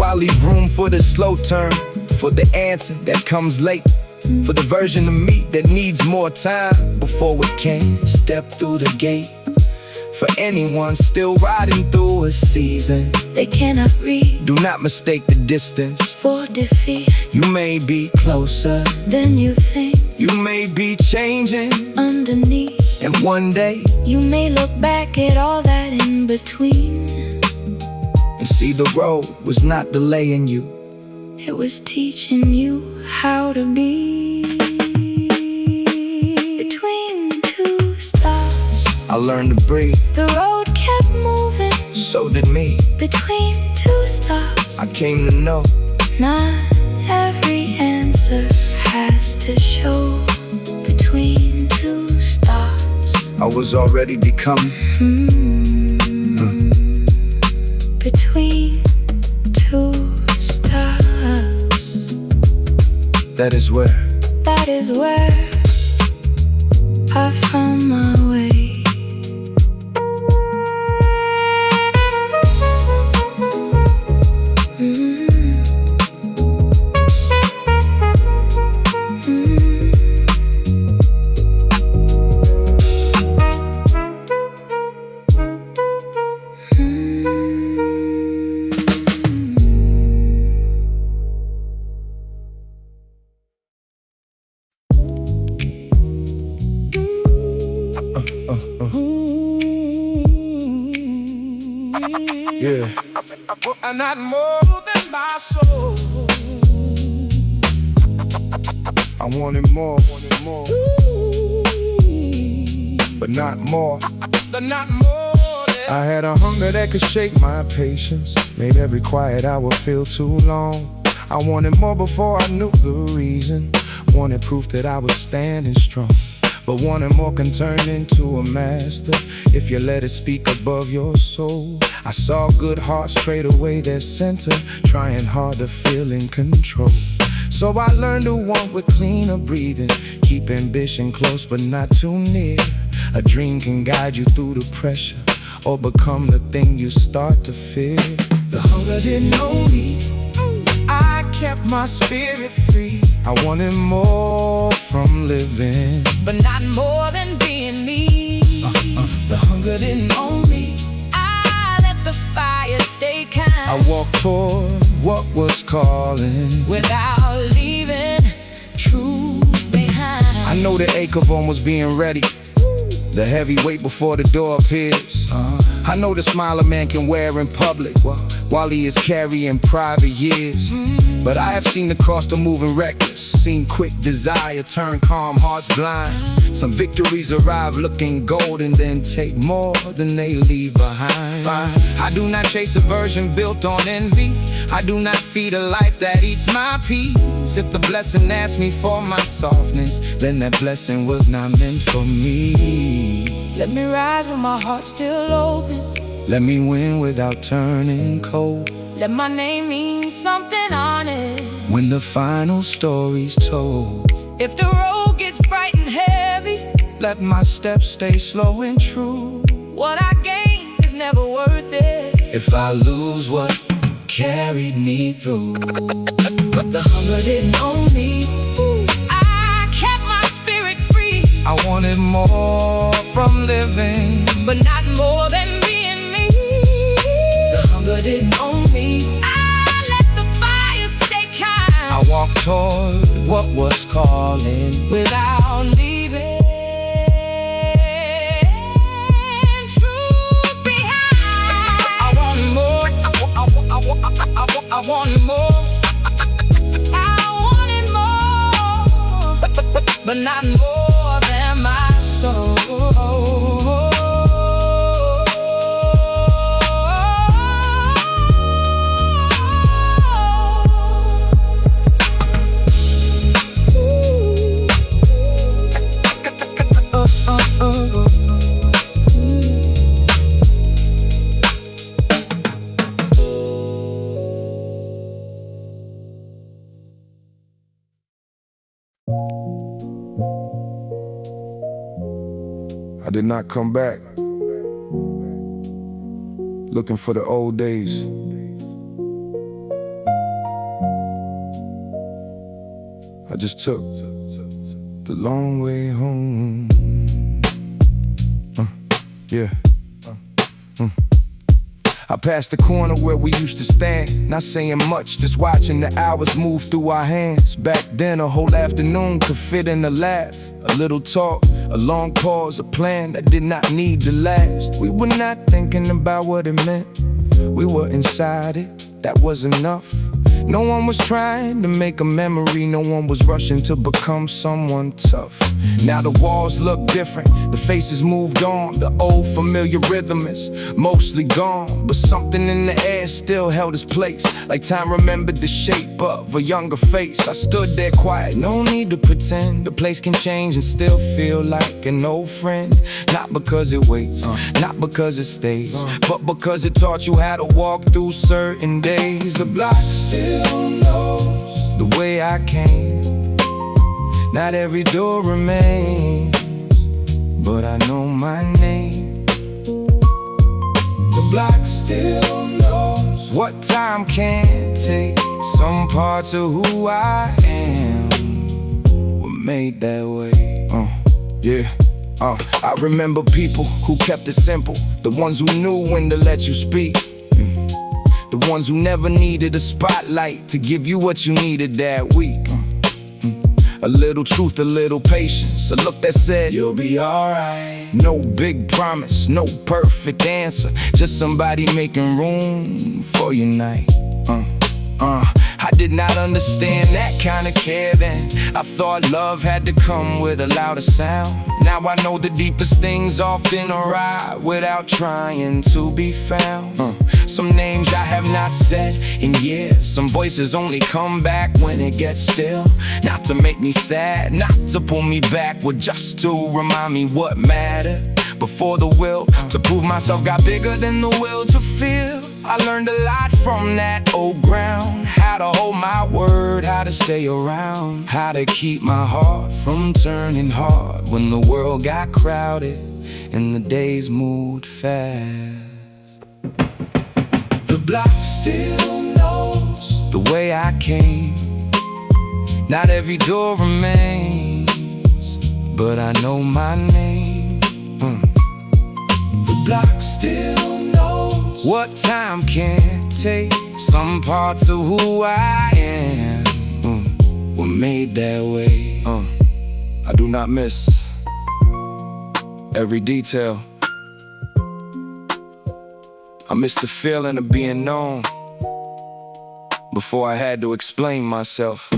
I leave room for the slow turn, for the answer that comes late, for the version of me that needs more time before it can step through the gate. For anyone still riding through a season They cannot read do not mistake the distance for defeat. You may be closer Then you think you may be changing underneath. and one day You may look back at all that in between and see the road was not delaying you. It was teaching you how to be. Between two stops I learned to breathe. the road kept moving. So did me. Between two stops I came to know not every answer has to show. Between two stops I was already becoming. Between two stops That is where I found my way. yeah. I'm not more than my soul. I wanted more, but not more. Not more than I had a hunger that could shake my patience, made every quiet hour feel too long. I wanted more before I knew the reason, wanted proof that I was standing strong. But wanting more can turn into a master if you let it speak above your soul. I saw good hearts trade away their center, trying hard to feel in control. So I learned to want with cleaner breathing, keep ambition close but not too near. A dream can guide you through the pressure, or become the thing you start to fear. The hunger didn't know me, I kept my spirit free. I wanted more from living, But not more than being me. the hunger didn't own me. I let the fire stay kind. I walked toward what was calling. Without leaving truth behind. I know the ache of almost being ready, the heavy weight before the door appears. I know the smile a man can wear in public while he is carrying private years. But I have seen the cross the moving reckless, seen quick desire turn calm hearts blind. Some victories arrive looking golden, then take more than they leave behind. I do not chase a version built on envy, I do not feed a life that eats my peace. If the blessing asked me for my softness, then that blessing was not meant for me. Let me rise with my heart still open. Let me win without turning cold. Let my name mean something honest. When the final story's told, If the road gets bright and heavy, let my steps stay slow and true. what I gain is never worth it. If I lose what carried me through, But the hunger didn't own me. I kept my spirit free. I I wanted more from living, but not more than being me. The hunger didn't own me. I let the fire stay kind. I walked toward what was calling without leaving truth behind. I want more. I want more. I wanted more, but not more than my soul. I did not come back looking for the old days. I just took the long way home. Yeah. I passed the corner where we used to stand, not saying much, just watching the hours move through our hands. Back then a whole afternoon could fit in a laugh, a little talk, a long pause, a plan that did not need to last. We were not thinking about what it meant, we were inside it, that was enough. No one was trying to make a memory, no one was rushing to become someone tough. Now the walls look different, the faces moved on, the old familiar rhythm is mostly gone. But something in the air still held its place, like time remembered the shape of a younger face. I stood there quiet, no need to pretend. The place can change and still feel like an old friend. Not because it waits, not because it stays, but because it taught you how to walk through certain days. The block still knows the way I came. Not every door remains, but I know my name. The block still knows what time can't take. Some parts of who I am were made that way. Yeah. I remember people who kept it simple, the ones who knew when to let you speak, the ones who never needed a spotlight to give you what you needed that week. A little truth, a little patience, a look that said, you'll be alright. No big promise, no perfect answer, just somebody making room for your night. I did not understand that kind of care then. I thought love had to come with a louder sound. Now I know the deepest things often arrive without trying to be found. Some names I have not said in years, some voices only come back when it gets still. Not to make me sad, not to pull me backward, just to remind me what mattered. Before the will to prove myself got bigger than the will to feel. I learned a lot from that old ground, how to hold my word, how to stay around, how to keep my heart from turning hard when the world got crowded and the days moved fast. The block still knows the way I came. Not every door remains, but I know my name. The block still knows what time can't take. Some parts of who I am were made that way. I do not miss every detail. I miss the feeling of being known before I had to explain myself.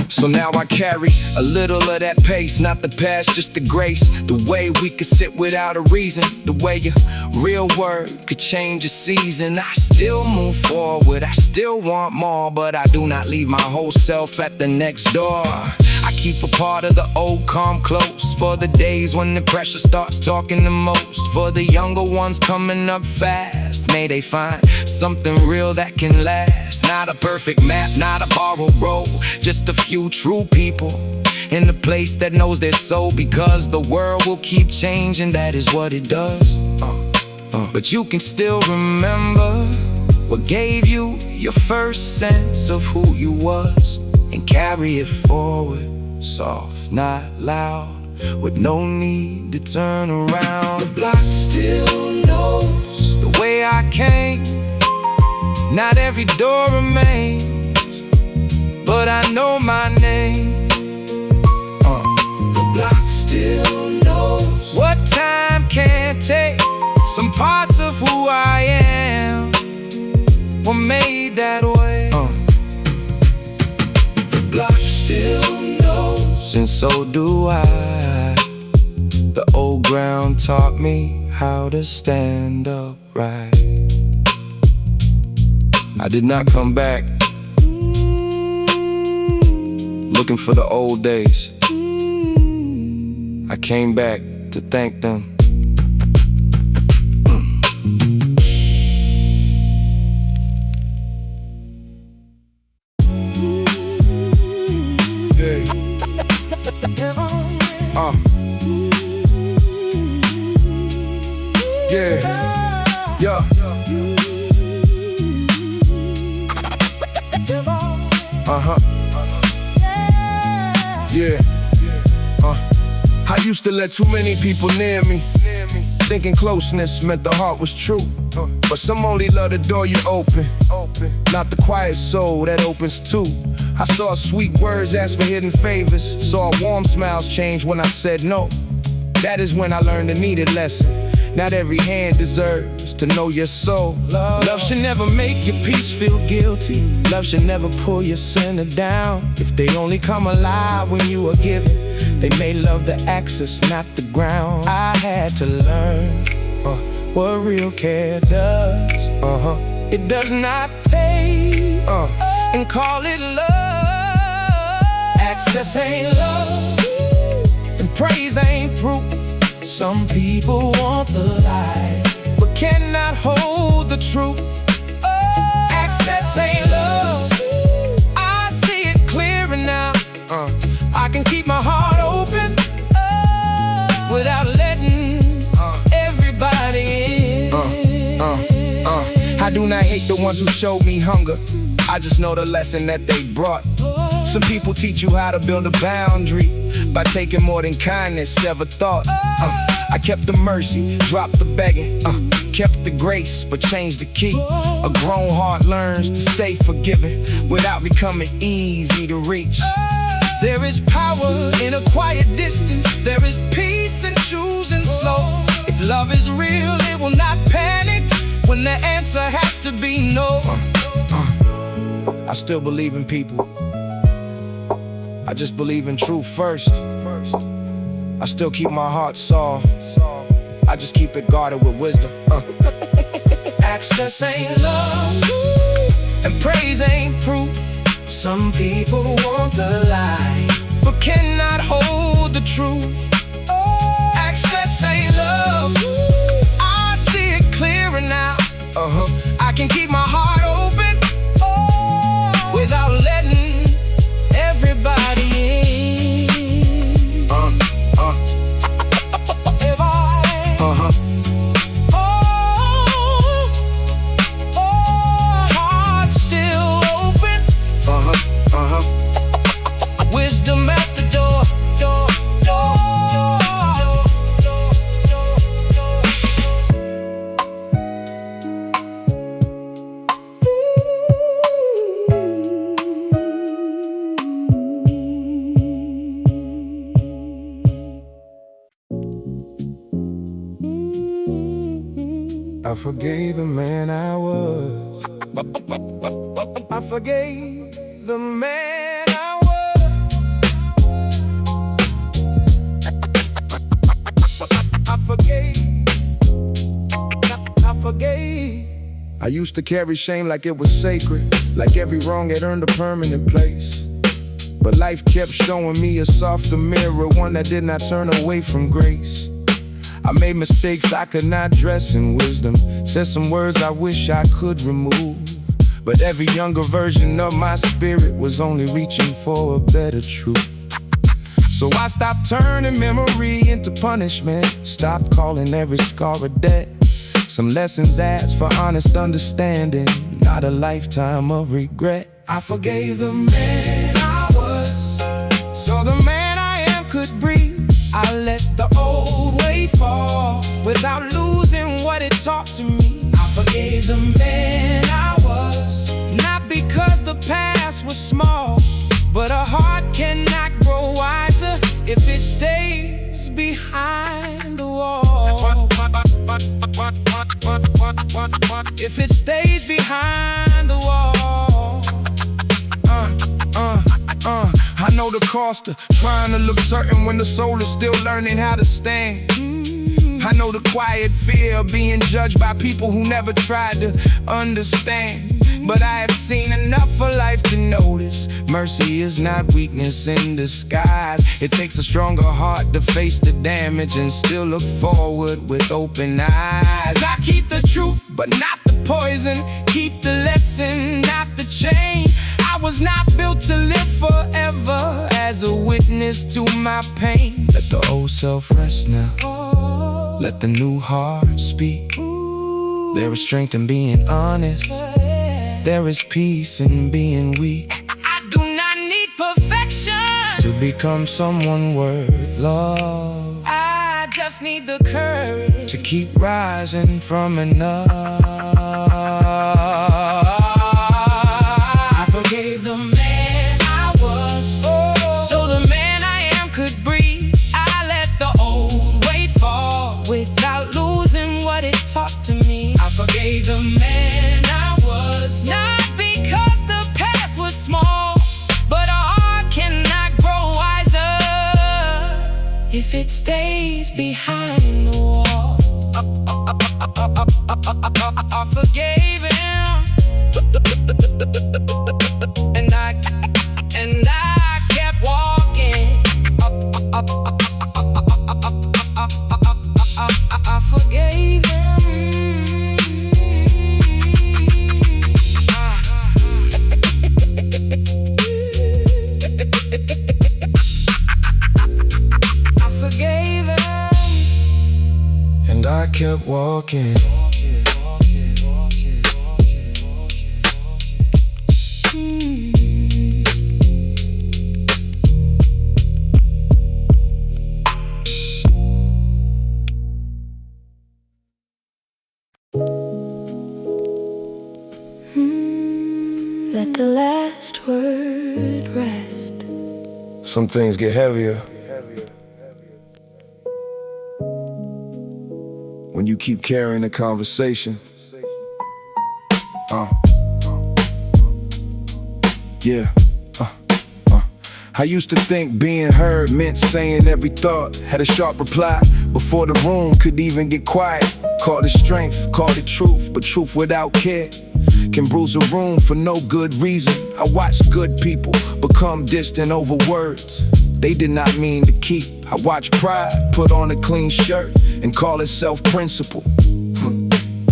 So now I carry a little of that pace, not the past, just the grace. The way we could sit without a reason, the way a real word could change a season. I still move forward, I still want more, but I do not leave my whole self at the next door. I keep a part of the old calm close for the days when the pressure starts talking the most. For the younger ones coming up fast, may they find something real that can last. Not a perfect map, not a borrowed road, just a few true people in the place that knows their soul. Because the world will keep changing, that is what it does. But you can still remember what gave you your first sense of who you was, and carry it forward, soft, not loud, with no need to turn around. The block still knows the way I came. Not every door remains, but I know my name. The block still knows what time can't take. Some parts of who I am were made that way. The block still knows, and so do I. The old ground taught me how to stand upright. I did not come back looking for the old days. I came back to thank them. I used to let too many people near me, thinking closeness meant the heart was true. But some only love the door you open, not the quiet soul that opens too. I saw sweet words ask for hidden favors, saw warm smiles change when I said no. That is when I learned a needed lesson. Not every hand deserves to know your soul. Love should never make your peace feel guilty. Love should never pull your sinner down. If they only come alive when you are given, they may love the access, not the ground. I had to learn what real care does. It does not take and call it love. Access ain't love, and praise ain't proof. Some people want the light, but cannot hold the truth. Access ain't love, I see it clearer now. I can keep my heart open without letting everybody in. I do not hate the ones who showed me hunger, I just know the lesson that they brought. Some people teach you how to build a boundary by taking more than kindness ever thought. I kept the mercy, dropped the begging, kept the grace, but changed the key. A grown heart learns to stay forgiving without becoming easy to reach. There is power in a quiet distance. There is peace in choosing slow. If love is real, it will not panic when the answer has to be no. I still believe in people. I just believe in truth first. I still keep my heart soft. I just keep it guarded with wisdom. Access ain't love, and praise ain't proof. Some people want the light, but cannot hold the truth. Access ain't love, I see it clearer now. I can keep my heart open without letting everybody in. Heart still open. Wisdom at the door. I forgave the man I was. I forgave the man I was. I forgave. I used to carry shame like it was sacred, like every wrong had earned a permanent place. But life kept showing me a softer mirror, one that did not turn away from grace. I made mistakes I could not dress in wisdom, said some words I wish I could remove. But every younger version of my spirit was only reaching for a better truth. So I stopped turning memory into punishment, stopped calling every scar a debt. Some lessons asked for honest understanding, not a lifetime of regret. I forgave the man I was, so the man I am could breathe. I without losing what it taught to me. I forgave the man I was, not because the past was small, but a heart cannot grow wiser if it stays behind the wall. If it stays behind the wall. I know the cost of trying to look certain when the soul is still learning how to stand. I know the quiet fear of being judged by people who never tried to understand. But I have seen enough of life to notice mercy is not weakness in disguise. It takes a stronger heart to face the damage and still look forward with open eyes. I keep the truth, but not the poison. Keep the lesson, not the chain. I was not built to live forever as a witness to my pain. Let the old self rest now. Let the new heart speak. There is strength in being honest. There is peace in being weak. I do not need perfection to become someone worth love. I just need the courage to keep rising from enough. I forgave the man I was, so the man I am could breathe. I let the old weight fall without losing what it taught to me. I forgave the man I was, not because the past was small, but a heart cannot grow wiser if it stays behind the wall. I forgave him, and I kept walking. I forgave him. And I kept walking. Let the last word rest. Some things get heavier when you keep carrying the conversation. Yeah. I used to think being heard meant saying every thought, had a sharp reply before the room could even get quiet. Called it strength, called it truth, but truth without care can bruise a room for no good reason. I watched good people become distant over words they did not mean to keep. I watched pride put on a clean shirt and call itself principle.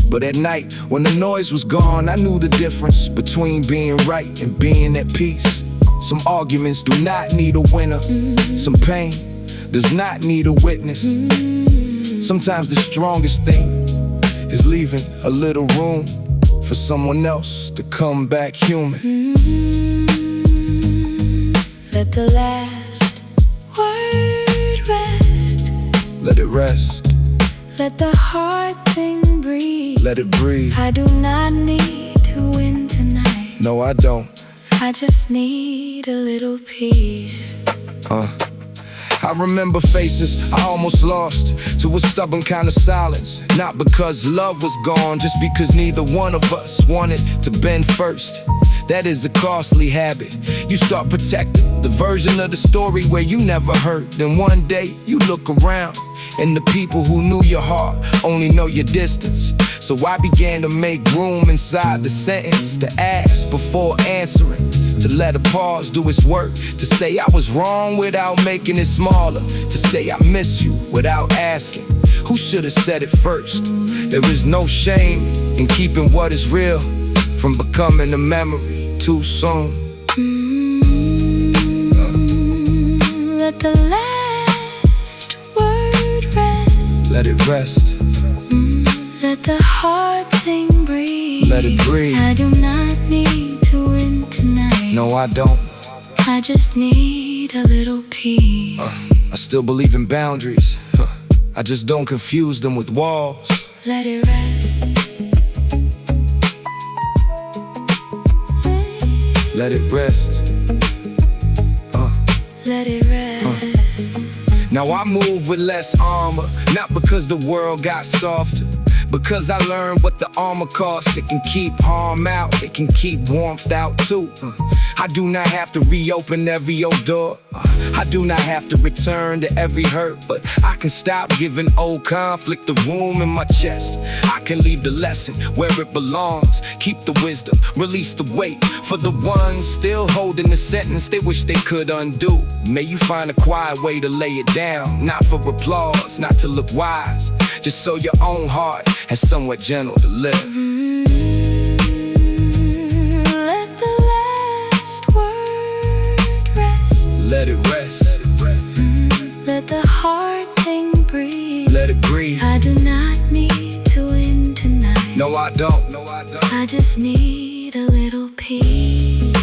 But at night, when the noise was gone, I knew the difference between being right and being at peace. Some arguments do not need a winner. Some pain does not need a witness. Sometimes the strongest thing is leaving a little room for someone else to come back human. Let the last word rest. Let it rest. Let the hard thing breathe. Let it breathe. I do not need to win tonight. No, I don't. I just need a little peace. I remember faces I almost lost to a stubborn kind of silence. Not because love was gone, just because neither one of us wanted to bend first. That is a costly habit. You start protecting the version of the story where you never hurt. Then one day you look around and the people who knew your heart only know your distance. So I began to make room inside the sentence, to ask before answering, to let a pause do its work, to say I was wrong without making it smaller, to say I miss you without asking who should have said it first. There is no shame in keeping what is real from becoming a memory too soon. Let the last word rest. Let it rest. Let the hard thing breathe. Let it breathe. I do not need to win tonight. No, I don't. I just need a little peace. I still believe in boundaries. I I just don't confuse them with walls. Let it rest. Let it rest. Let it rest. Now I move with less armor, not because the world got softer, because I learned what the armor costs. It can keep harm out, it can keep warmth out too. I do not have to reopen every old door. I do not have to return to every hurt, but I can stop giving old conflict the room in my chest. I can leave the lesson where it belongs, keep the wisdom, release the weight for the ones still holding the sentence they wish they could undo. May you find a quiet way to lay it down, not for applause, not to look wise, just so your own heart has somewhat gentle to live. Let the last word rest. Let it rest. Let the heart thing breathe. Let it breathe. I do not need to win tonight. No, I don't. No, I don't. I just need a little peace.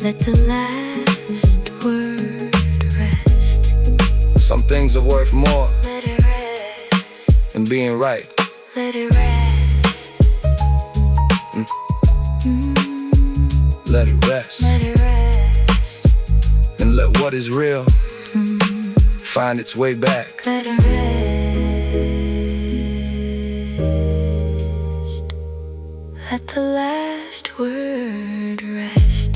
Let the last word rest. Some things are worth more Let it rest. than being right. Let it rest. Let it rest. Let it rest. And let what is real find its way back. Let it rest. Let the last word rest.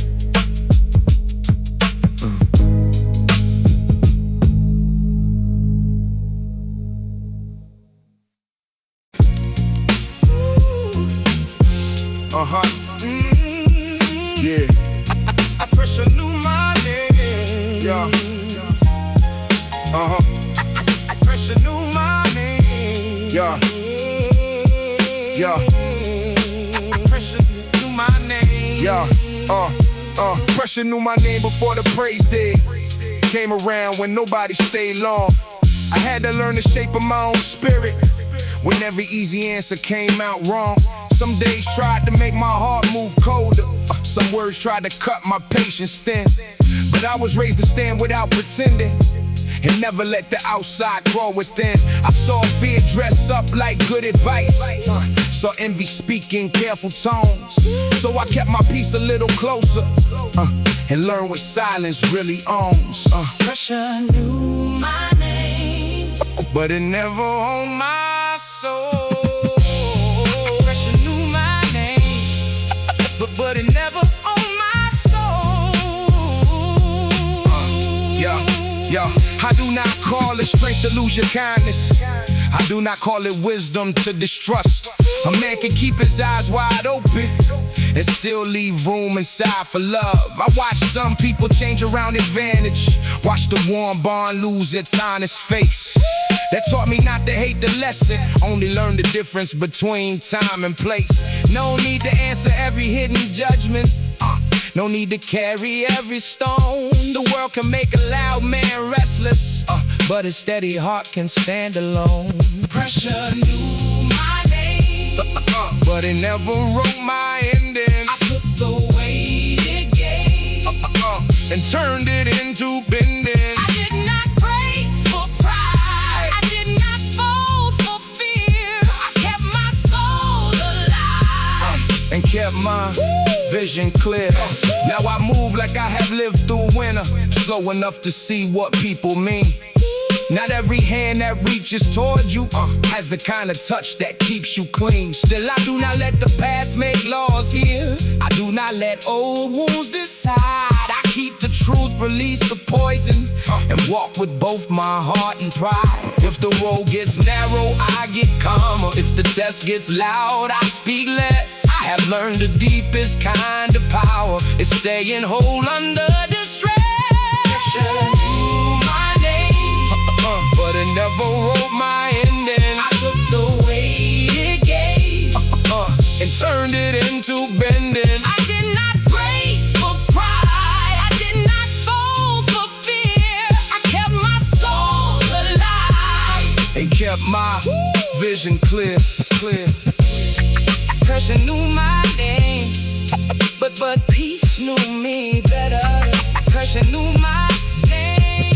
Yeah. I pressure knew my name. Yeah. I pressure knew my name. Yeah. Yeah. Pressure knew my name. Yeah. Pressure knew my name before the praise did. Came around when nobody stayed long. I had to learn the shape of my own spirit when every easy answer came out wrong. Some days tried to make my heart move colder. Some words tried to cut my patience thin. But I was raised to stand without pretending and never let the outside grow within. I saw fear dress up like good advice. Saw envy speak in careful tones. So I kept my peace a little closer and learned what silence really owns. Pressure knew my name, but it never owned my soul. Pressure knew my name, But it never owned my soul. I do not call it strength to lose your kindness. I do not call it wisdom to distrust. A man can keep his eyes wide open and still leave room inside for love. I watch some people change around advantage, watch the warm bond lose its honest face. That taught me not to hate the lesson, only learn the difference between time and place. No need to answer every hidden judgment, no need to carry every stone. The world can make a loud man restless, but a steady heart can stand alone. pressure knew my name, but it never wrote my ending. I took the weight it gave, and turned it into bending. I did not break for pride, I did not fold for fear. I kept my soul alive and kept my vision clear. Now I move like I have lived through winter, slow enough to see what people mean. Not every hand that reaches toward you has the kind of touch that keeps you clean. Still, I do not let the past make laws here. I do not let old wounds decide. I keep the truth, release the poison, and walk with both my heart and pride. If the road gets narrow, I get calmer. If the test gets loud, I speak less. I have learned the deepest kind of power is staying whole under distress. But it never wrote my ending. I took the weight it gave, and turned it into bending. I did not break for pride, I did not fold for fear. I kept my soul alive and kept my vision clear. Pressure knew my name, but peace knew me better. Pressure knew my name,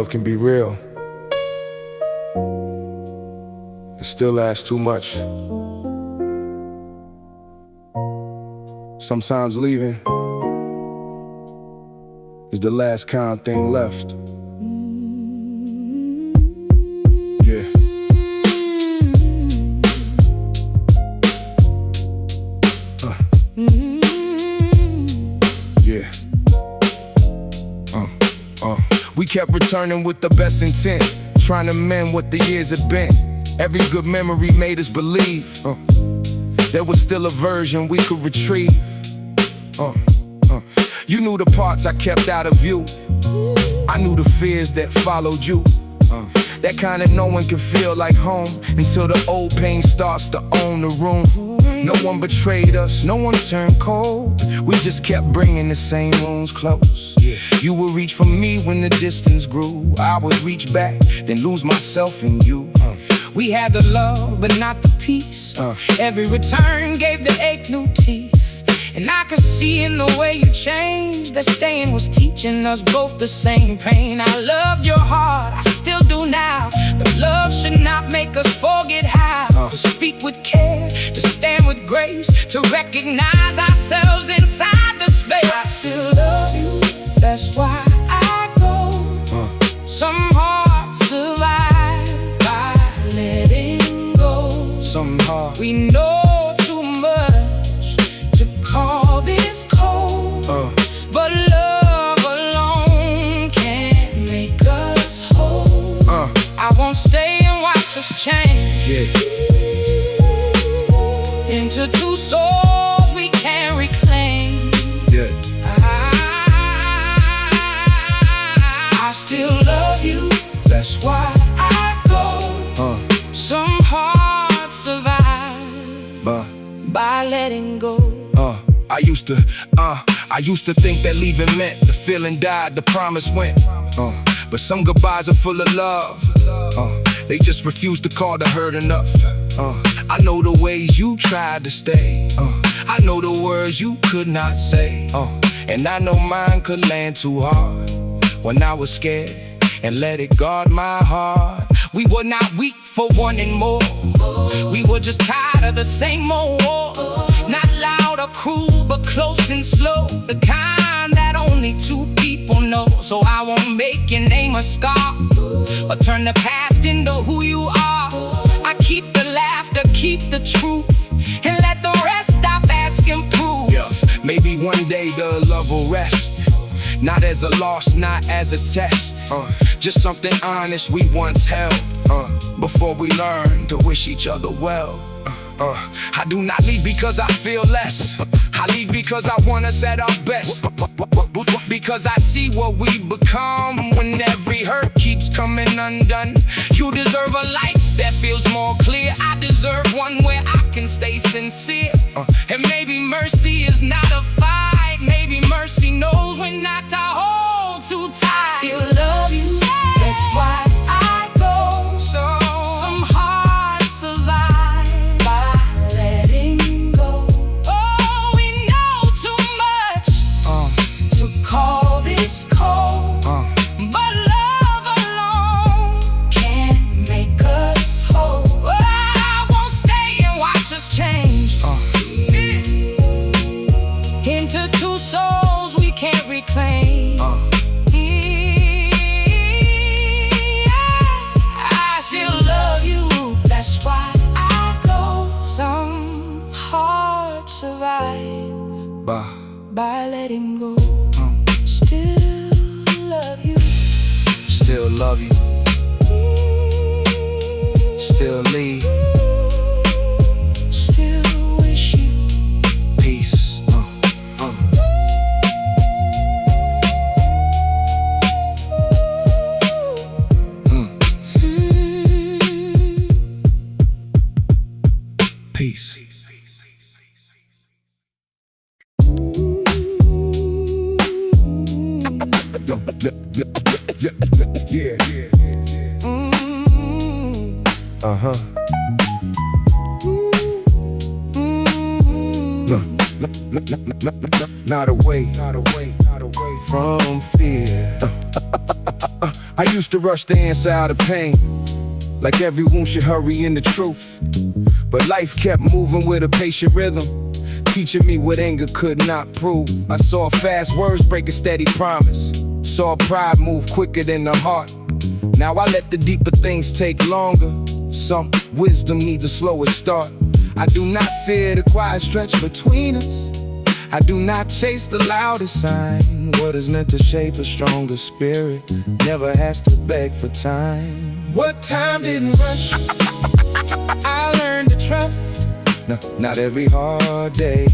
love can be real. It still lasts too much. Sometimes leaving is the last kind thing left. Yeah. Yeah. We kept returning with the best intent, trying to mend what the years had been. Every good memory made us believe there was still a version we could retrieve. You knew the parts I kept out of view. I knew the fears that followed you. That kind of no one can feel like home until the old pain starts to own the room. No one betrayed us, no one turned cold. We just kept bringing the same wounds close. You would reach for me when the distance grew. I would reach back, then lose myself in you. We had the love, but not the peace. Every return gave the ache new teeth. And I could see in the way you changed that staying was teaching us both the same pain. I loved your heart, I still do now. But love should not make us forget how to speak with care, to stand with grace, to recognize ourselves inside the space. I still love you, that's why I go. Some hearts survive by letting go. Some hearts we know too much to call this cold. But love alone can't make us whole. I won't stay and watch us change into two souls we can't reclaim. I still love you, that's why I go. Some hearts survive by letting go. I used to think that leaving meant the feeling died, the promise went. But some goodbyes are full of love. They just refuse to call the hurt enough. I know the ways you tried to stay. I know the words you could not say. And I know mine could land too hard when I was scared and let it guard my heart. We were not weak for wanting more. We were just tired of the same old war. Not loud or cruel, but close and slow. The kind that only two people know. So I won't make your name a scar or turn the past into who you are. I keep the laughter, keep the truth, and let the rest stop asking proof. Maybe one day the love will rest, not as a loss, not as a test. Just something honest we once held before we learned to wish each other well. I do not leave because I feel less. I leave because I want us at our best. Because I see what we become when every hurt keeps coming undone. You deserve a life that feels more clear. I deserve one where I can stay sincere. And maybe mercy is not a fight. Maybe mercy knows when not to hold too tight. I still love you, that's why I go. Some hearts survive by letting go. Oh, we know too much to call this cold. But love alone can't make us whole. I won't stay and watch us change into two souls we can't reclaim. I still love you, that's why I go. Some hearts survive by letting go. Still love you, still love you, still leave, still wish you peace. Peace. Yeah. Not away from fear. I used to rush the answer out of pain, like every wound should hurry in the truth. But life kept moving with a patient rhythm, teaching me what anger could not prove. I saw fast words break a steady promise, saw pride move quicker than the heart. Now I let the deeper things take longer. Some wisdom needs a slower start. I do not fear the quiet stretch between us. I do not chase the loudest sign. What is meant to shape a stronger spirit never has to beg for time. What time didn't rush, I learned to trust. No, not every hard day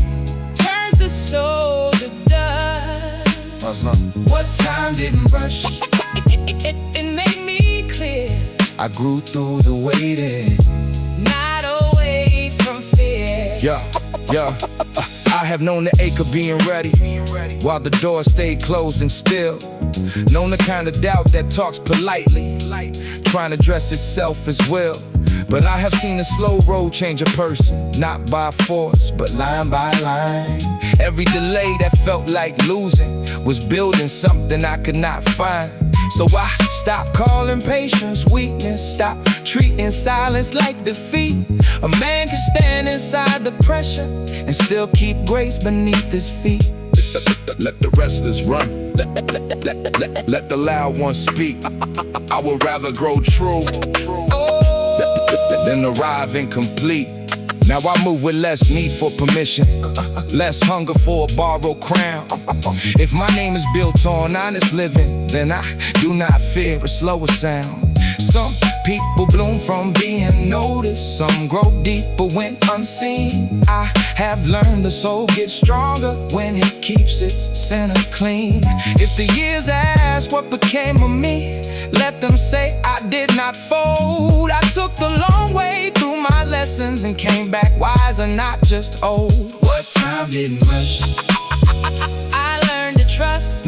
turns the soul to dust. What time didn't rush, It made me clear, I grew through the waiting. not away from fear. Yeah. I have known the ache of being ready while the door stayed closed and still. Known the kind of doubt that talks politely, trying to dress itself as will. But I have seen the slow road change a person, not by force, but line by line. Every delay that felt like losing was building something I could not find. So I stopped calling patience weakness, stop treating silence like defeat. A man can stand inside the pressure and still keep grace beneath his feet. Let the restless run, let the loud ones speak. I would rather grow true than arrive incomplete. Now I move with less need for permission, less hunger for a borrowed crown. If my name is built on honest living, then I do not fear a slower sound. Some people bloom from being noticed, some grow deeper when unseen. I have learned the soul gets stronger when it keeps its center clean. If the years ask what became of me, let them say I did not fold. I took the long way through my lessons and came back wiser, not just old. What time didn't rush, I learned to trust.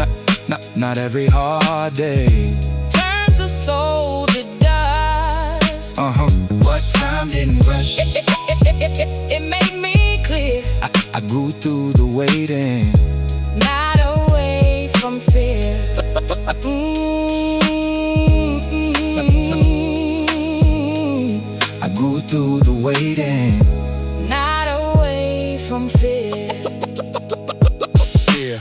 Not every hard day Turns the soul to dust. What time didn't rush, It made me clear, I grew through the waiting. not away from fear. I grew through the waiting. Not away from fear. Yeah.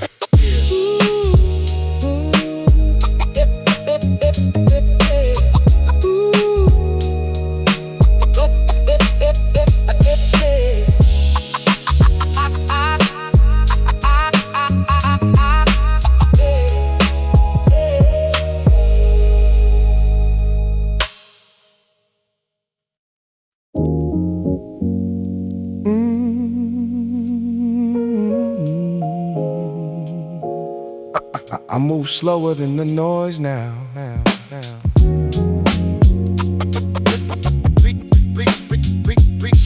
I move slower than the noise now.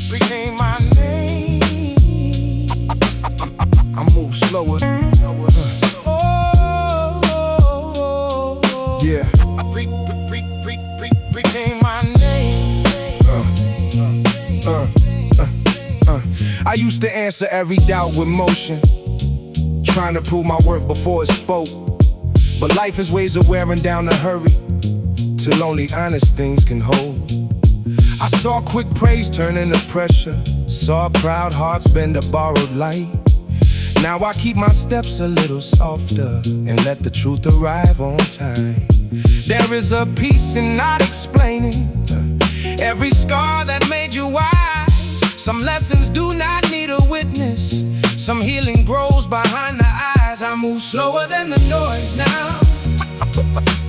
Became my name. I move slower. Yeah. Became my name. I used to answer every doubt with motion, trying to prove my worth before it spoke. But life is ways of wearing down the hurry, till only honest things can hold. I saw quick praise turn into pressure, saw proud hearts bend a borrowed light. Now I keep my steps a little softer and let the truth arrive on time. There is a peace in not explaining every scar that made you wise. Some lessons do not need a witness, some healing grows behind the eyes. I move slower than the noise now,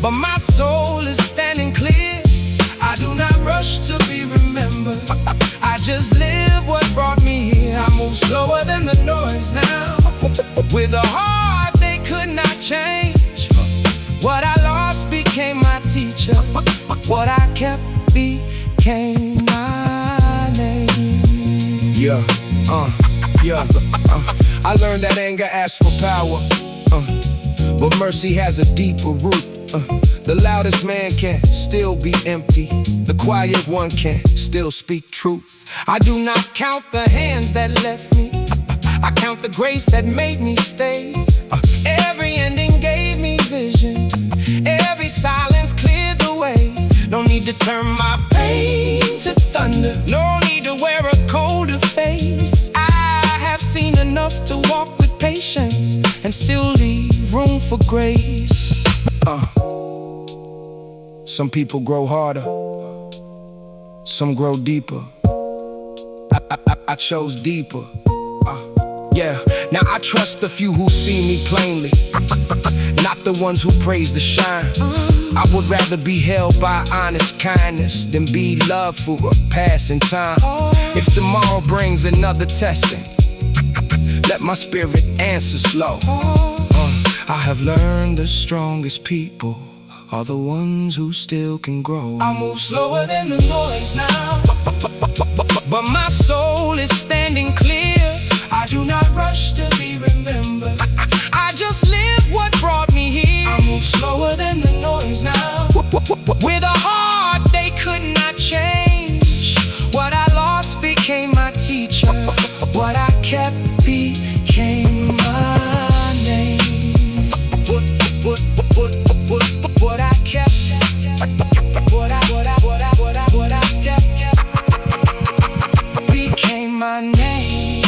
but my soul is standing clear. I do not rush to be remembered, I just live what brought me here. I move slower than the noise now, with a heart they could not change. What I lost became my teacher, what I kept became my name. Yeah, I learned that anger asks for power, but mercy has a deeper root. The loudest man can still be empty, the quiet one can still speak truth. I do not count the hands that left me, I count the grace that made me stay. Every ending gave me vision, every silence clear need to turn my pain to thunder. No need to wear a colder face. I have seen enough to walk with patience and still leave room for grace. Some people grow harder, some grow deeper. I chose deeper. Yeah, now I trust the few who see me plainly, not the ones who praise the shine. I would rather be held by honest kindness than be loved for a passing time. If tomorrow brings another testing, let my spirit answer slow. I have learned the strongest people are the ones who still can grow. I move slower than the noise now, but my soul is standing clear. I do not rush to be remembered, I just live what brought me here. I move slower than the noise now, with a heart they could not change. What I lost became my teacher, what I kept became my name. What I kept, what I kept became my name.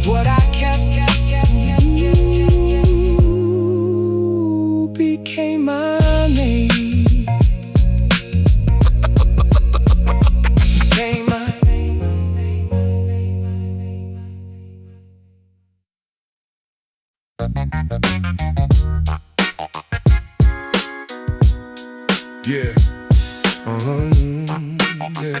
What I kept became my name. Became my name. Yeah. Yeah.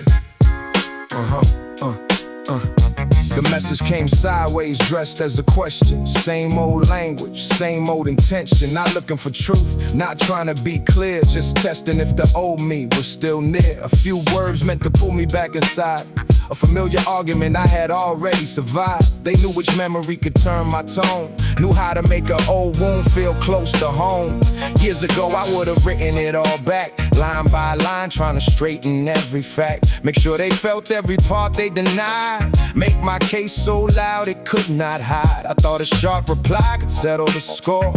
The message came sideways, dressed as a question. Same old language, same old intention. Not looking for truth, not trying to be clear, just testing if the old me was still near. A few words meant to pull me back inside a familiar argument I had already survived. They knew which memory could turn my tone, knew how to make an old wound feel close to home. Years ago I would've written it all back, line by line, trying to straighten every fact. Make sure they felt every part they denied, make my case so loud it could not hide. I thought a sharp reply could settle the score,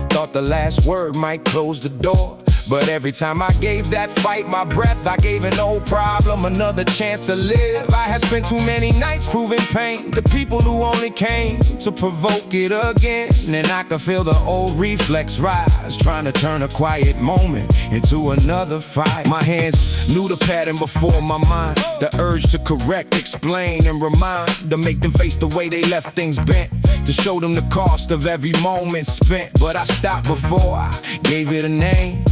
thought the last word might close the door. But every time I gave that fight my breath, I gave an old problem another chance to live. I had spent too many nights proving pain to people who only came to provoke it again. And I could feel the old reflex rise, trying to turn a quiet moment into another fight. My hands knew the pattern before my mind, the urge to correct, explain, and remind, to make them face the way they left things bent, to show them the cost of every moment spent. But I stopped before I gave it a name,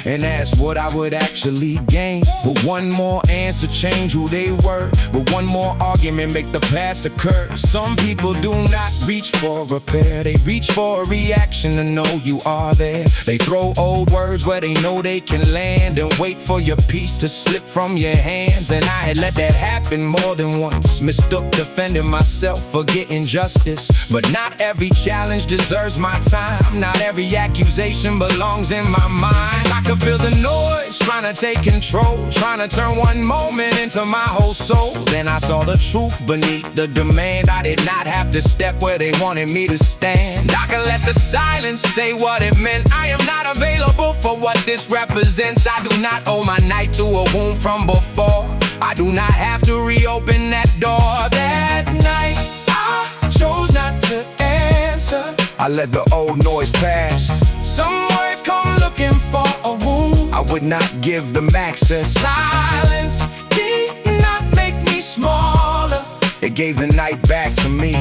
and asked what I would actually gain. But one more answer change who they were, but one more argument make the past occur. Some people do not reach for repair, they reach for a reaction to know you are there. They throw old words where they know they can land, and wait for your piece to slip from your hands. And I had let that happen more than once, mistook defending myself for getting justice. But not every challenge deserves my time, not every accusation belongs in my mind. I could feel the noise trying to take control, trying to turn one moment into my whole soul. Then I saw the truth beneath the demand. I did not have to step where they wanted me to stand. I could let the silence say what it meant. I am not available for what this represents. I do not owe my night to a wound from before. I do not have to reopen that door. That night I chose not to answer, I let the old noise pass. Some words come looking for a wound, I would not give them access. Silence did not make me smaller, it gave the night back to me.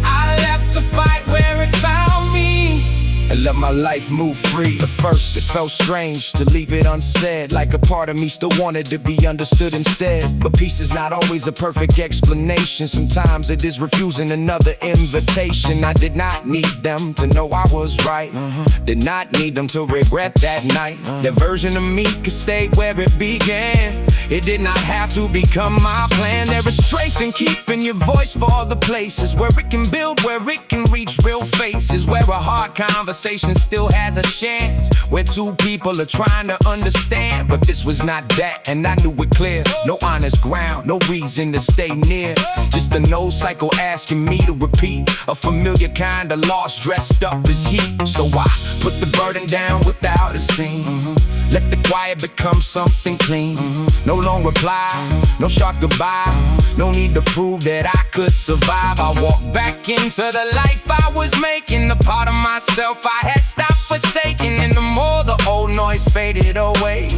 I left the fight where it found me, and let my life move free. At first it felt strange to leave it unsaid, like a part of me still wanted to be understood instead. But peace is not always a perfect explanation, sometimes it is refusing another invitation. I did not need them to know I was right, did not need them to regret that night. Their version of me could stay where it began. It did not have to become my plan. There is strength in keeping your voice for all the places where it can build, where it can reach real faces, where a hard conversation still has a chance, where two people are trying to understand. But this was not that, and I knew it clear. No honest ground, no reason to stay near. Just a no cycle asking me to repeat a familiar kind of loss dressed up as heat. So I put the burden down without a scene. Let the quiet become something clean. No long reply, no sharp goodbye. No need to prove that I could survive. I walked back into the life I was making, the part of myself I had stopped forsaking. And the more the old noise faded away,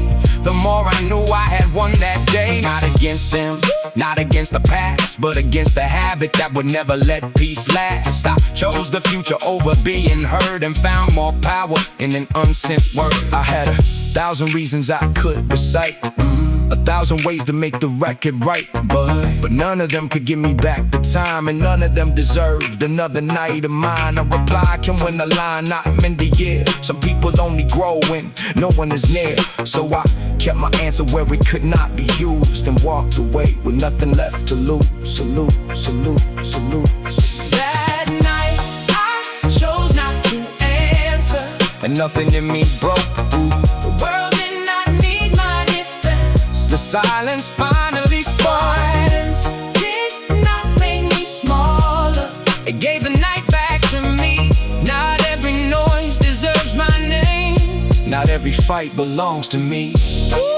the more I knew I had won that day. Not against them, not against the past, but against the habit that would never let peace last. I chose the future over being heard and found more power in an unsent word. I had 1,000 reasons I could recite, 1,000 ways to make the record right, but none of them could give me back the time, and none of them deserved another night of mine. A reply can win a line, not mend a year. Some people only grow when no one is near. So I kept my answer where it could not be used, and walked away with nothing left to lose. Salute, salute, salute. That night I chose not to answer, And nothing in me broke. the world did not need my defense. The silence finally spoiled. Silence did not make me smaller, It gave the night back to me. not every noise deserves my name. Not every fight belongs to me. Ooh.